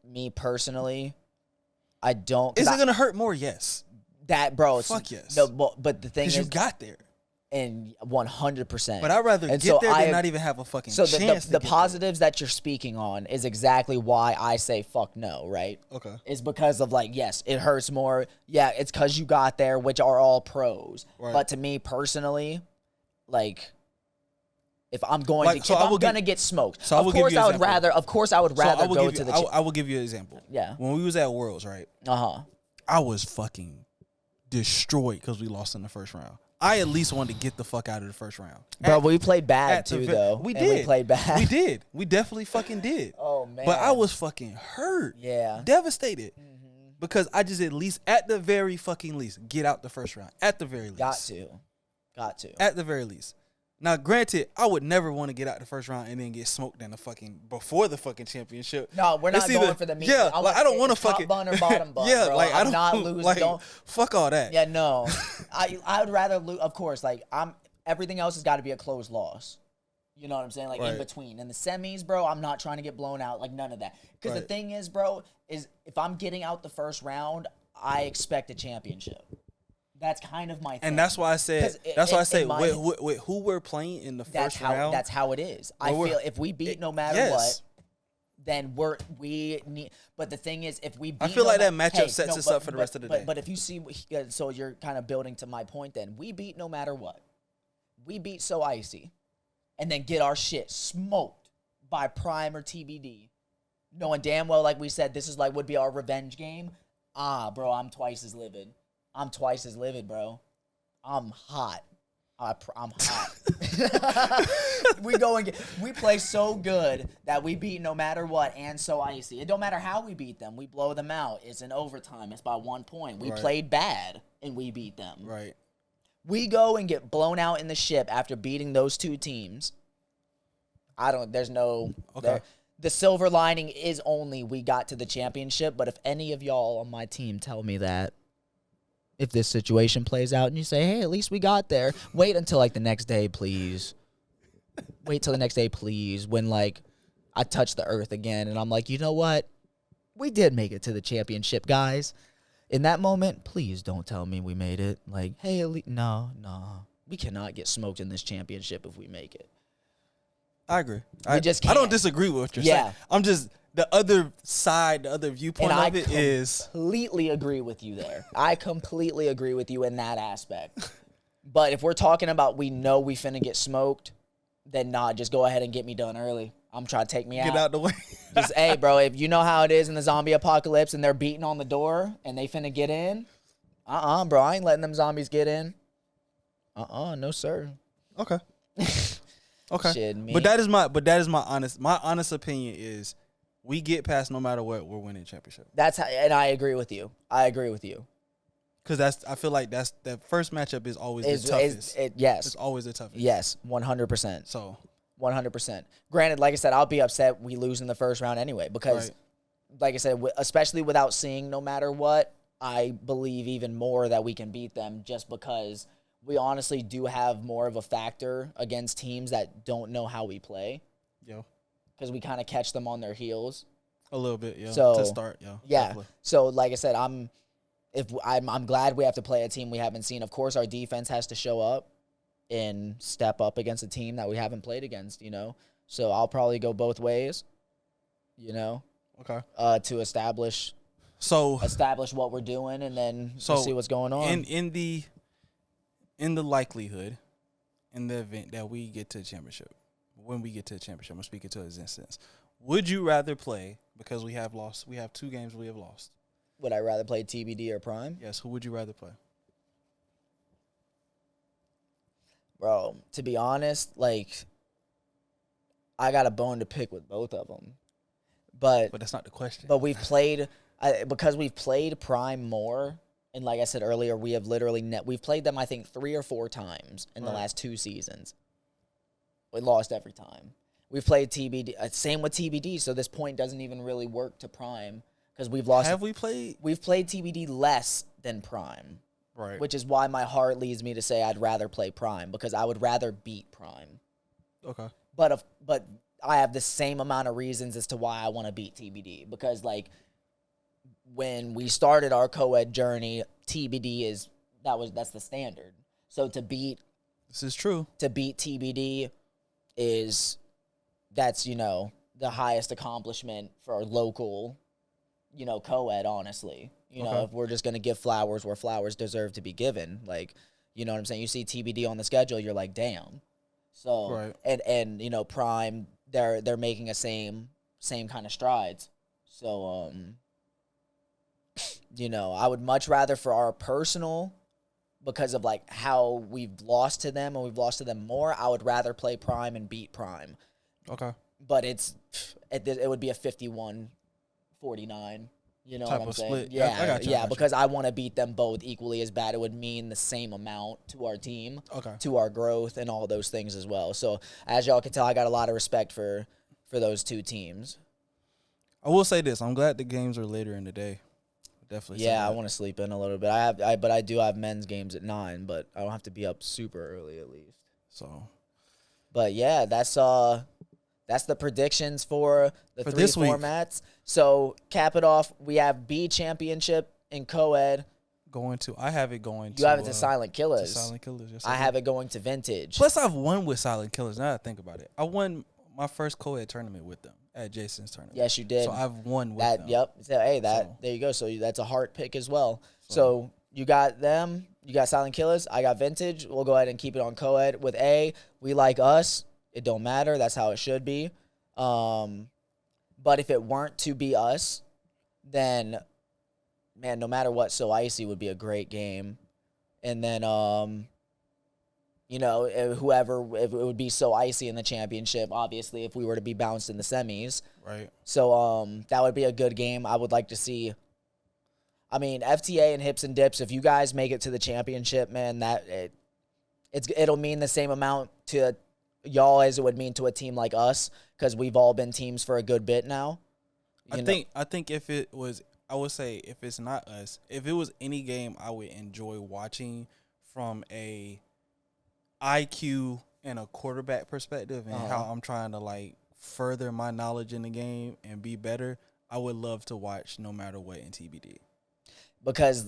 me personally, I don't. Is it gonna hurt more? Yes. That bro, fuck yes. No, but the thing is, you got there. And 100%. But I'd rather get there than not even have a fucking chance. So the positives that you're speaking on is exactly why I say fuck no, right? Okay. It's because of like, yes, it hurts more. Yeah, it's because you got there, which are all pros. Right. But to me personally, like, if I'm going to get smoked, so of course I would rather go to the. I will give you an example. Yeah. When we was at Worlds, right? I was fucking destroyed because we lost in the first round. I at least wanted to get the fuck out of the first round. Bro, we played bad too, though. We did. We played bad. We did. We definitely fucking did. Oh, man. But I was fucking hurt. Yeah. Devastated. Mm-hmm. Because I just at least, at the very fucking least, get out the first round. At the very least. Got to. At the very least. Now, granted, I would never want to get out the first round and then get smoked in the fucking before the fucking championship. No, we're not going for the meat. Yeah, like, I don't want to fucking top bun or bottom bun. Yeah, bro. like I don't not lose. Like, fuck all that. Yeah, no. I would rather lose. Of course, like everything else has got to be a closed loss. You know what I'm saying? Like in between. In the semis, bro, I'm not trying to get blown out. Like none of that. Because the thing is, bro, is if I'm getting out the first round, I expect a championship. That's kind of my thing. And that's why I said, with who we're playing in the first round. That's how it is. I feel if we beat no matter what, then we need. But the thing is, if we beat, I feel like that matchup sets us up for the rest of the day. But if you see, so you're kind of building to my point then. We beat no matter what. we beat 𝙒𝘼𝙍 and then get our shit smoked by Prime or TBD, knowing damn well, like we said, this is like would be our revenge game. Bro, I'm twice as livid. Bro. I'm hot. I'm hot. We play so good that we beat no matter what and 𝙒𝘼𝙍. It don't matter how we beat them. We blow them out. It's in overtime. It's by 1 point. We played bad and we beat them. Right. We go and get blown out in the ship after beating those two teams. There's no... Okay. The silver lining is only we got to the championship, but if any of y'all on my team tell me that, if this situation plays out and you say, hey, at least we got there, wait until, like, the next day, please. Wait till the next day, please, when, like, I touch the earth again and I'm like, you know what? We did make it to the championship, guys. In that moment, please don't tell me we made it. Like, hey, no. We cannot get smoked in this championship if we make it. I agree. I don't disagree with what you're saying. I'm just, the other side, the other viewpoint of it is... I completely agree with you there. I completely agree with you in that aspect. But if we're talking about we know we finna get smoked, then nah, just go ahead and get me done early. I'm trying to take me out. Get out the way. Just, hey, bro, if you know how it is in the zombie apocalypse and they're beating on the door and they finna get in, bro, I ain't letting them zombies get in. No, sir. Okay. Okay. Shit, me. But that is my honest opinion is we get past no matter what, we're winning championship. And I agree with you. Because I feel like that first matchup is always the toughest. Yes. It's always the toughest. Yes, 100%. So 100%. Granted, like I said, I'll be upset we lose in the first round anyway because, like I said, especially without seeing no matter what, I believe even more that we can beat them just because we honestly do have more of a factor against teams that don't know how we play. Yo. Because we kind of catch them on their heels. A little bit, yeah. So, to start, yeah. Yeah. Definitely. So, like I said, I'm glad we have to play a team we haven't seen. Of course, our defense has to show up and step up against a team that we haven't played against, you know. So I'll probably go both ways, you know. Okay. To establish what we're doing, and then we'll see what's going on. In the likelihood, in the event that we get to the championship, when we get to the championship, I'm speaking to his instance. Would you rather play, because we have 2 games we have lost. Would I rather play TBD or Prime? Yes, who would you rather play? Bro, to be honest, like, I got a bone to pick with both of them. But that's not the question. But because we've played Prime more, and like I said earlier, we have we've played them, I think, 3 or 4 times in the last 2 seasons. We lost every time. We've played TBD. Same with TBD, so this point doesn't even really work to Prime because we've lost. Have we played? We've played TBD less than Prime. Right. Which is why my heart leads me to say I'd rather play Prime because I would rather beat Prime. Okay. But I have the same amount of reasons as to why I want to beat TBD because, like, when we started our co-ed journey, TBD that's the standard. So to beat TBD that's, you know, the highest accomplishment for our local, you know, co-ed, honestly. You know, if we're just going to give flowers where flowers deserve to be given, like, you know what I'm saying? You see TBD on the schedule, you're like, damn. So, and you know, Prime, they're making a same kind of strides. So, you know, I would much rather for our personal, because of like how we've lost to them and we've lost to them more, I would rather play Prime and beat Prime. Okay. But it would be a 51-49. You know type what I'm of saying? split. Yeah, I got you. because I want to beat them both equally as bad. It would mean the same amount to our team, to our growth, and all those things as well. So as y'all can tell, I got a lot of respect for those 2 teams. I will say this: I'm glad the games are later in the day. Definitely. Yeah, I want to sleep in a little bit. But I do have men's games at 9, but I don't have to be up super early at least. So, but yeah, that's the predictions for the 3 formats. So, cap it off, we have B championship in co-ed. I have it going to... You have it to Silent Killers. To Silent Killers, yes. I have it going to Vintage. Plus, I've won with Silent Killers, now that I think about it. I won my first co-ed tournament with them at Jason's tournament. Yes, you did. So, I've won with them. Yep. So, hey, there you go. So, that's a heart pick as well. So, You got them. You got Silent Killers. I got Vintage. We'll go ahead and keep it on Coed. With A, we like us. It don't matter. That's how it should be. But if it weren't to be us, then, man, no matter what, 𝙒𝘼𝙍𝙍 would be a great game. And then, you know, if it would be 𝙒𝘼𝙍𝙍 in the championship, obviously, if we were to be bounced in the semis. Right. So that would be a good game. I would like to see. I mean, FTA and Hips and Dips, if you guys make it to the championship, man, it'll mean the same amount to y'all as it would mean to a team like us, because we've all been teams for a good bit now. I think if it was, I would say if it's not us, if it was any game I would enjoy watching from a IQ and a quarterback perspective and how I'm trying to like further my knowledge in the game and be better, I would love to watch No Matter What in TBD. Because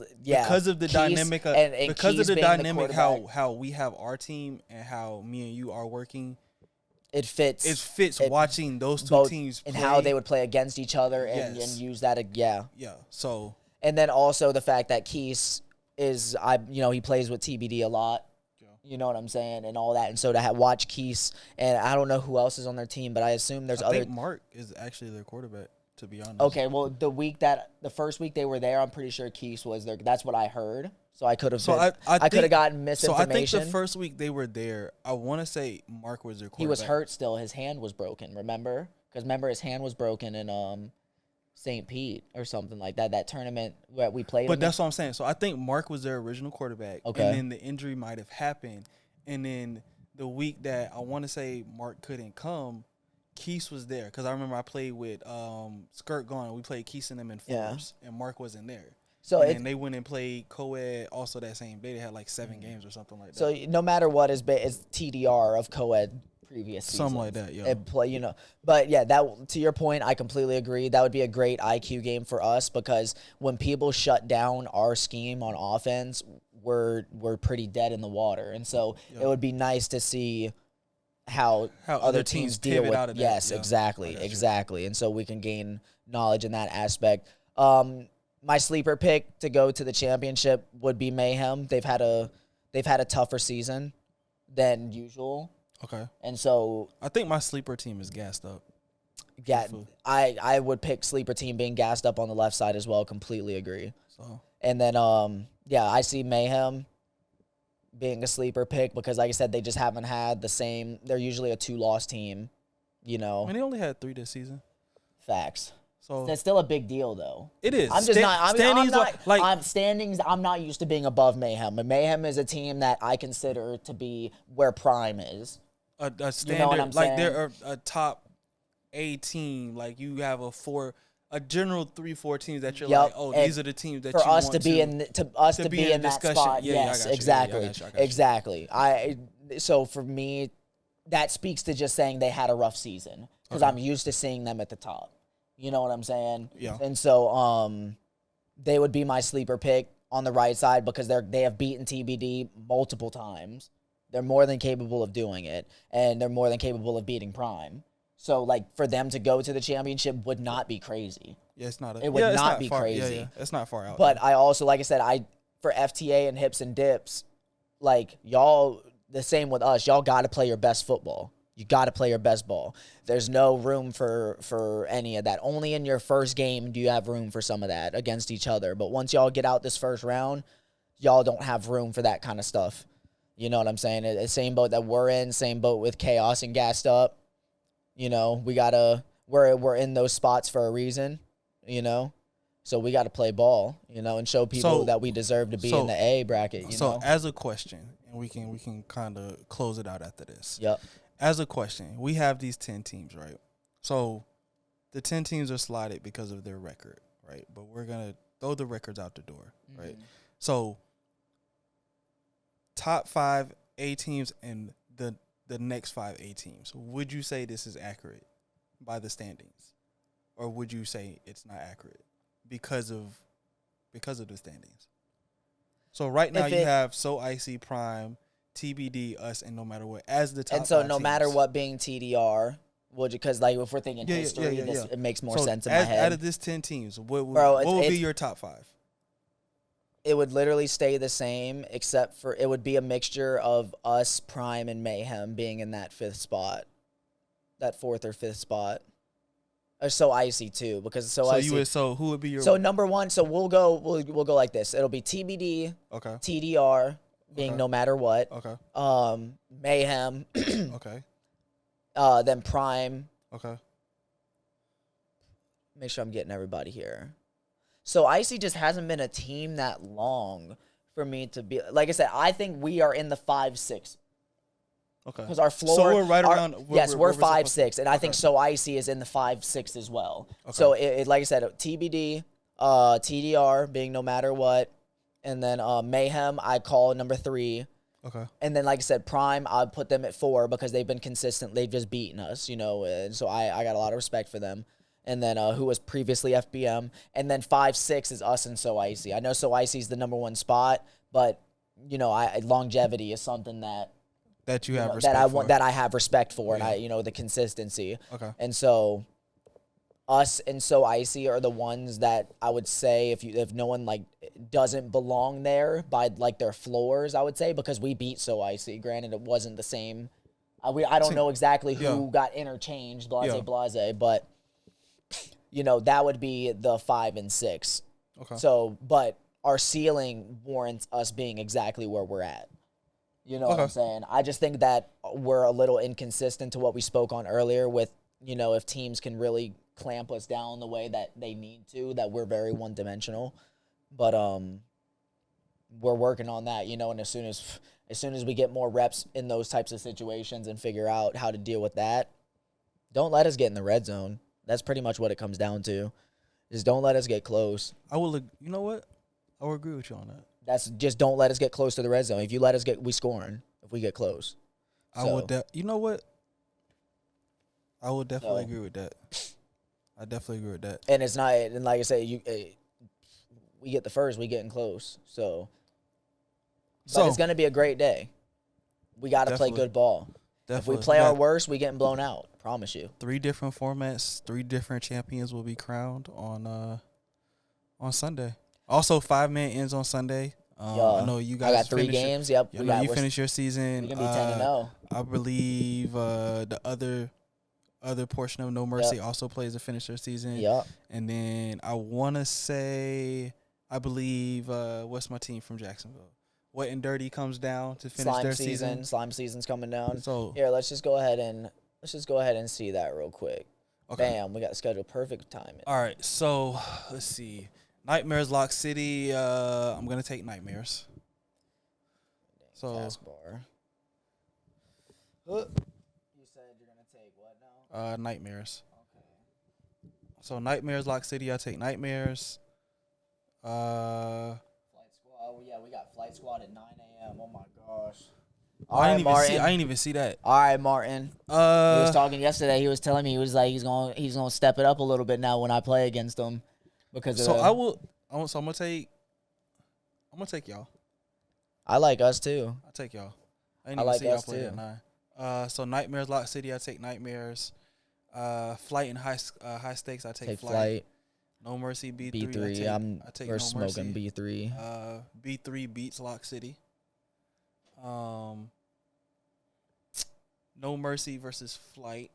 of the dynamic how we have our team and how me and you are working, it fits watching those two teams play. And how they would play against each other and use that. So, and then also the fact that 𝙃𝘼𝙍 is, he plays with TBD a lot. You know what I'm saying, and all that. And so to watch 𝙃𝘼𝙍, and I don't know who else is on their team, but I assume there's other. I think Mark is actually their quarterback, to be honest. Okay, well, the first week they were there, I'm pretty sure 𝙃𝘼𝙍 was there. That's what I heard. So I could have. I could have gotten misinformation. So I think the first week they were there, I want to say Mark was their quarterback. He was hurt still. His hand was broken. Remember? Because his hand was broken in St. Pete or something like that. That tournament that we played. But that's what I'm saying. So I think Mark was their original quarterback. Okay. And then the injury might have happened. And then the week that I want to say Mark couldn't come, 𝙃𝘼𝙍 was there. Because I remember I played with Skirt Gone. We played 𝙃𝘼𝙍 and them in fours. And Mark wasn't there. So and they went and played Coed also that same day. They had like 7 games or something like that. So no matter what is TDR of Coed previous seasons. Something like that, yeah. But yeah, that to your point, I completely agree. That would be a great IQ game for us, because when people shut down our scheme on offense, we're pretty dead in the water. And so it would be nice to see how other teams deal with out of that. Yes, exactly. And so we can gain knowledge in that aspect. My sleeper pick to go to the championship would be Mayhem. They've had a tougher season than usual. Okay. And so I think my sleeper team is gassed up. I would pick sleeper team being gassed up on the left side as well. Completely agree. So and then I see Mayhem being a sleeper pick because, like I said, they just haven't had the same. They're usually a 2-loss team. You know. I mean, they only had 3 this season. Facts. So that's still a big deal, though. It is. I'm just not. Standings. I'm not used to being above Mayhem. And Mayhem is a team that I consider to be where Prime is. A standard, you know what I'm saying? They're a top A team. Like you have a general 3-4 teams that you're like, oh, these are the teams that for you us want to be in that discussion. spot. Yeah, yes, exactly, exactly. So for me, that speaks to just saying they had a rough season because I'm used to seeing them at the top. You know what I'm saying? Yeah. And so they would be my sleeper pick on the right side because they have beaten TBD multiple times. They're more than capable of doing it, and they're more than capable of beating Prime. So, like, for them to go to the championship would not be crazy. Yeah, it's not. It would not be crazy. Yeah, it's not far out. But I also, like I said, for FTA and Hips and Dips, like, y'all, the same with us, y'all got to play your best football. You got to play your best ball. There's no room for any of that. Only in your first game do you have room for some of that against each other. But once y'all get out this first round, y'all don't have room for that kind of stuff. You know what I'm saying? It's same boat that we're in, same boat with Chaos and Gassed Up. You know, we're in those spots for a reason, you know? So we got to play ball, you know, and show people that we deserve to be in the A bracket, you know? So as a question, and we can kind of close it out after this. Yep. As a question, we have these 10 teams, right? So the 10 teams are slotted because of their record, right? But we're going to throw the records out the door, right? So top 5 A teams and the next 5 A teams. Would you say this is accurate by the standings? Or would you say it's not accurate because of the standings? So right now you have 𝙒𝘼𝙍𝙍, Prime, TBD, us, and No Matter What as the top. And so 5 no teams. matter what being TDR, because like if we're thinking history, it makes more sense in my head. Out of this 10 teams, what would be your top 5? it would literally stay the same, except for it would be a mixture of us, Prime, and Mayhem being in that 5th spot, that 4th or 5th spot. Or so icy too, because so icy. So who would be your? So number 1. So we'll go like this. It'll be TBD. Okay. TDR being no matter what. Okay. Mayhem. Okay. Then Prime. Okay. Make sure I'm getting everybody here. So Icy just hasn't been a team that long for me to be. Like I said, I think we are in the 5-6. Okay. Because our floor. So we're right around. We're 5-6, and I think So Icy is in the 5-6 as well. Okay. So it like I said, TBD, TDR being no matter what, and then Mayhem I call number 3. Okay. And then like I said, Prime I'd put them at 4 because they've been consistent. They've just beaten us, and so I got a lot of respect for them. And then who was previously FBM, and then 5-6 is us and So Icy. I know So Icy is the number 1 spot, but longevity is something that you have respect for. That I have respect for, and the consistency. Okay. And so us and So Icy are the ones that I would say if no one doesn't belong there by their floors, I would say, because we beat So Icy. Granted, it wasn't the same. I don't know exactly who got interchanged, blase, but that would be the 5 and 6. Okay. So, but our ceiling warrants us being exactly where we're at. You know what I'm saying? I just think that we're a little inconsistent to what we spoke on earlier with, if teams can really clamp us down the way that they need to, that we're very one-dimensional. But we're working on that, and as soon as we get more reps in those types of situations and figure out how to deal with that, don't let us get in the red zone. That's pretty much what it comes down to. Just don't let us get close. I will. You know what? I will agree with you on that. That's just don't let us get close to the red zone. If you let us we scoring if we get close. I would. You know what? I would definitely agree with that. I definitely agree with that. And it's not. And like I say, we get the first, we getting close. So it's gonna be a great day. We got to play good ball. Definitely. If we play our worst, we getting blown out. Promise you. 3 different formats, 3 different champions will be crowned on Sunday. Also, 5-man ends on Sunday. I know you guys. I got 3 games. Yep. You finish your season. We can be 10-0. I believe the other portion of No Mercy also plays to finish their season. Yep. And then I want to say, I believe, what's my team from Jacksonville? Wet and Dirty comes down to finish their season. Slime season's coming down. So here, let's just go ahead and see that real quick. Okay. Bam, we got the schedule perfect timing. All right, so let's see. Nightmares, Lock City. I'm gonna take Nightmares. So taskbar. You said you're gonna take what now? Nightmares. Okay. So Nightmares, Lock City. I take Nightmares. Flight Squad. Oh yeah, we got Flight Squad at 9 a.m. Oh my gosh. I didn't even see that. All right, Martin. He was talking yesterday. He was telling me he's gonna step it up a little bit now when I play against him. Because I'm gonna take y'all. I like us too. I take y'all. I like see us y'all play too. At 9. So Nightmares, Lock City. I take Nightmares. Flight and high stakes. I take Flight. No Mercy B3. B3. We're smoking B3. B3 beats Lock City. No Mercy versus Flight.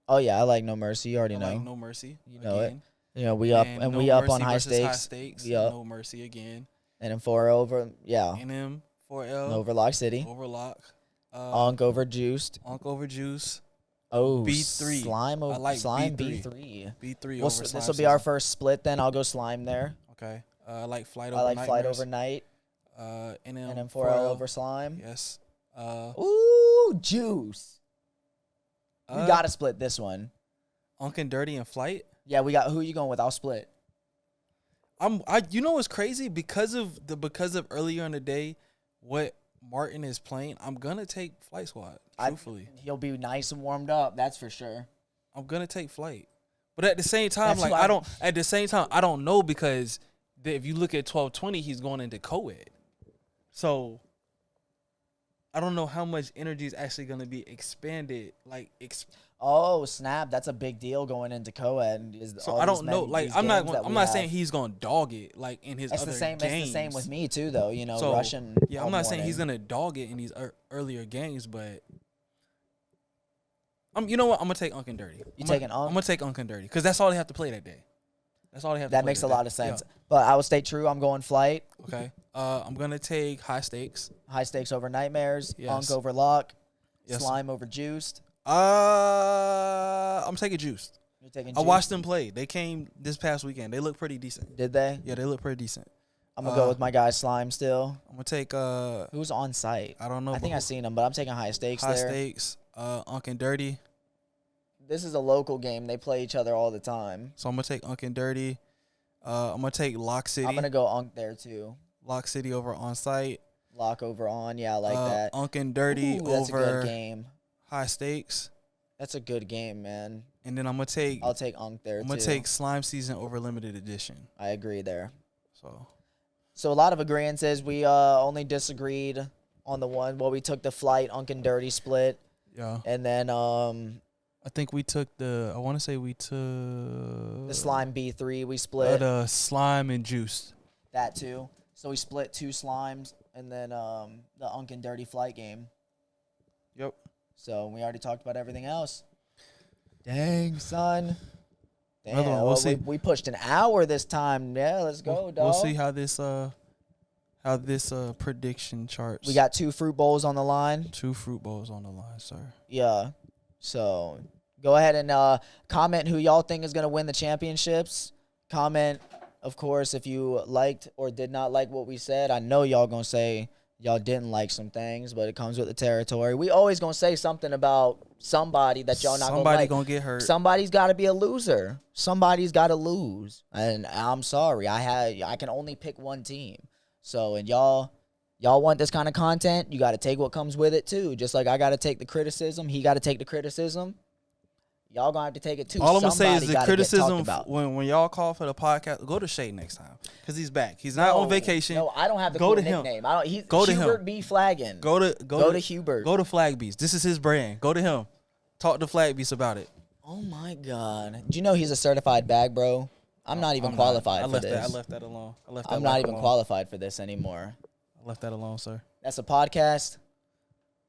Oh yeah, I like No Mercy. You already know. I like No Mercy. You know again. It. We up and we up on high stakes. High stakes. Yep. No Mercy again. And then 4 over, yeah. NM 4L. Over Lock City. Over Lock. Onk over Juiced. Onk over Juice. Oh, B3. Slime over Slime B3. B3 over Slime. This will be our first split. Then I'll go Slime there. Okay. I like Flight over. Flight over Night. NM 4L over Slime. Yes. Ooh, Juice. We gotta split this one. Onk and Dirty and Flight. Yeah, we got. Who you going with? I'll split. You know what's crazy because of earlier in the day, what Martin is playing. I'm gonna take Flight Squad. Truthfully, he'll be nice and warmed up. That's for sure. I'm gonna take Flight, but at the same time, I don't. At the same time, I don't know because if you look at 12-20, he's going into Coed, so I don't know how much energy is actually gonna be expanded. Oh snap! That's a big deal going into Coed. So I don't know. Like I'm not saying he's gonna dog it like in his other games. It's the same with me too, though. You know, so, Russian. Yeah, I'm not saying he's gonna dog it in these earlier games, but you know what? I'm gonna take 𝙃𝙃𝙄𝙎. You taking 𝙃? I'm gonna take 𝙃𝙃𝙄𝙎 because that's all they have to play that day. That's all they have. That makes a lot of sense. Yeah. But I will stay true. I'm going flight. Okay. I'm gonna take high stakes. High stakes over nightmares. Yes. 𝙃 over lock. Yes. Slime over juiced. I'm taking juiced. You're taking. I watched them play. They came this past weekend. They look pretty decent. Did they? Yeah, they look pretty decent. I'm gonna go with my guy Slime still. I'm gonna take who's on site? I don't know. I think I've seen him, but I'm taking high stakes. High stakes. 𝙃𝙃𝙄𝙎. This is a local game. They play each other all the time. So I'm gonna take 𝙃𝙃𝙄𝙎. I'm gonna take Lock City. I'm gonna go 𝙃 there too. Lock City over on site. Lock over on. Yeah, I like that. 𝙃𝙃𝙄𝙎 over. That's a good game. High stakes. That's a good game, man. And then I'm gonna take. I'll take 𝙃 there. I'm gonna take Slime Season over Limited Edition. I agree there. So a lot of agreements is we only disagreed on the one. Well, we took the flight 𝙃𝙃𝙄𝙎 split. Yeah. And then I think we took the. I want to say we took the Slime B3. We split Slime and Juice. That too. So we split 2 slimes and then the 𝙃𝙃𝙄𝙎 flight game. Yep. So we already talked about everything else. Dang, son. Damn, we'll see. We pushed an hour this time. Yeah, let's go, dog. We'll see how this prediction charts. We got 2 fruit bowls on the line. 2 fruit bowls on the line, sir. Yeah. So go ahead and comment who y'all think is going to win the championships. Comment, of course, if you liked or did not like what we said. I know y'all going to say y'all didn't like some things, but it comes with the territory. We always going to say something about somebody that y'all not going to like. Somebody going to get hurt. Somebody's got to be a loser. Somebody's got to lose. And I'm sorry. I can only pick one team. So, and y'all want this kind of content, you got to take what comes with it too. Just like I got to take the criticism, he got to take the criticism. Y'all going to have to take it too. All I'm going to say is the criticism, when y'all call for the podcast, go to Shay next time. Because he's back. He's not on vacation. No, I don't have the cool nickname. Go to Hubert him. B. Flagging. Go to Hubert. Go to Flag Beast. This is his brand. Go to him. Talk to Flag Beast about it. Oh, my God. Do you know he's a certified bag, bro? I'm not even qualified for this. I left that alone. I'm not even qualified for this anymore. I left that alone, sir. That's a podcast.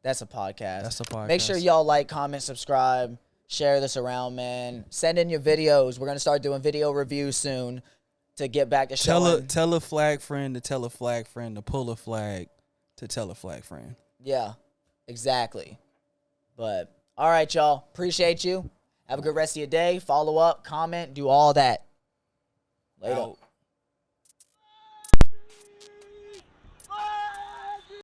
That's a podcast. Make sure y'all like, comment, subscribe, share this around, man. Send in your videos. We're going to start doing video reviews soon to get back to showing. Tell a flag friend to tell a flag friend to pull a flag to tell a flag friend. Yeah, exactly. But, all right, y'all. Appreciate you. Have a good rest of your day. Follow up, comment, do all that. Later. Out.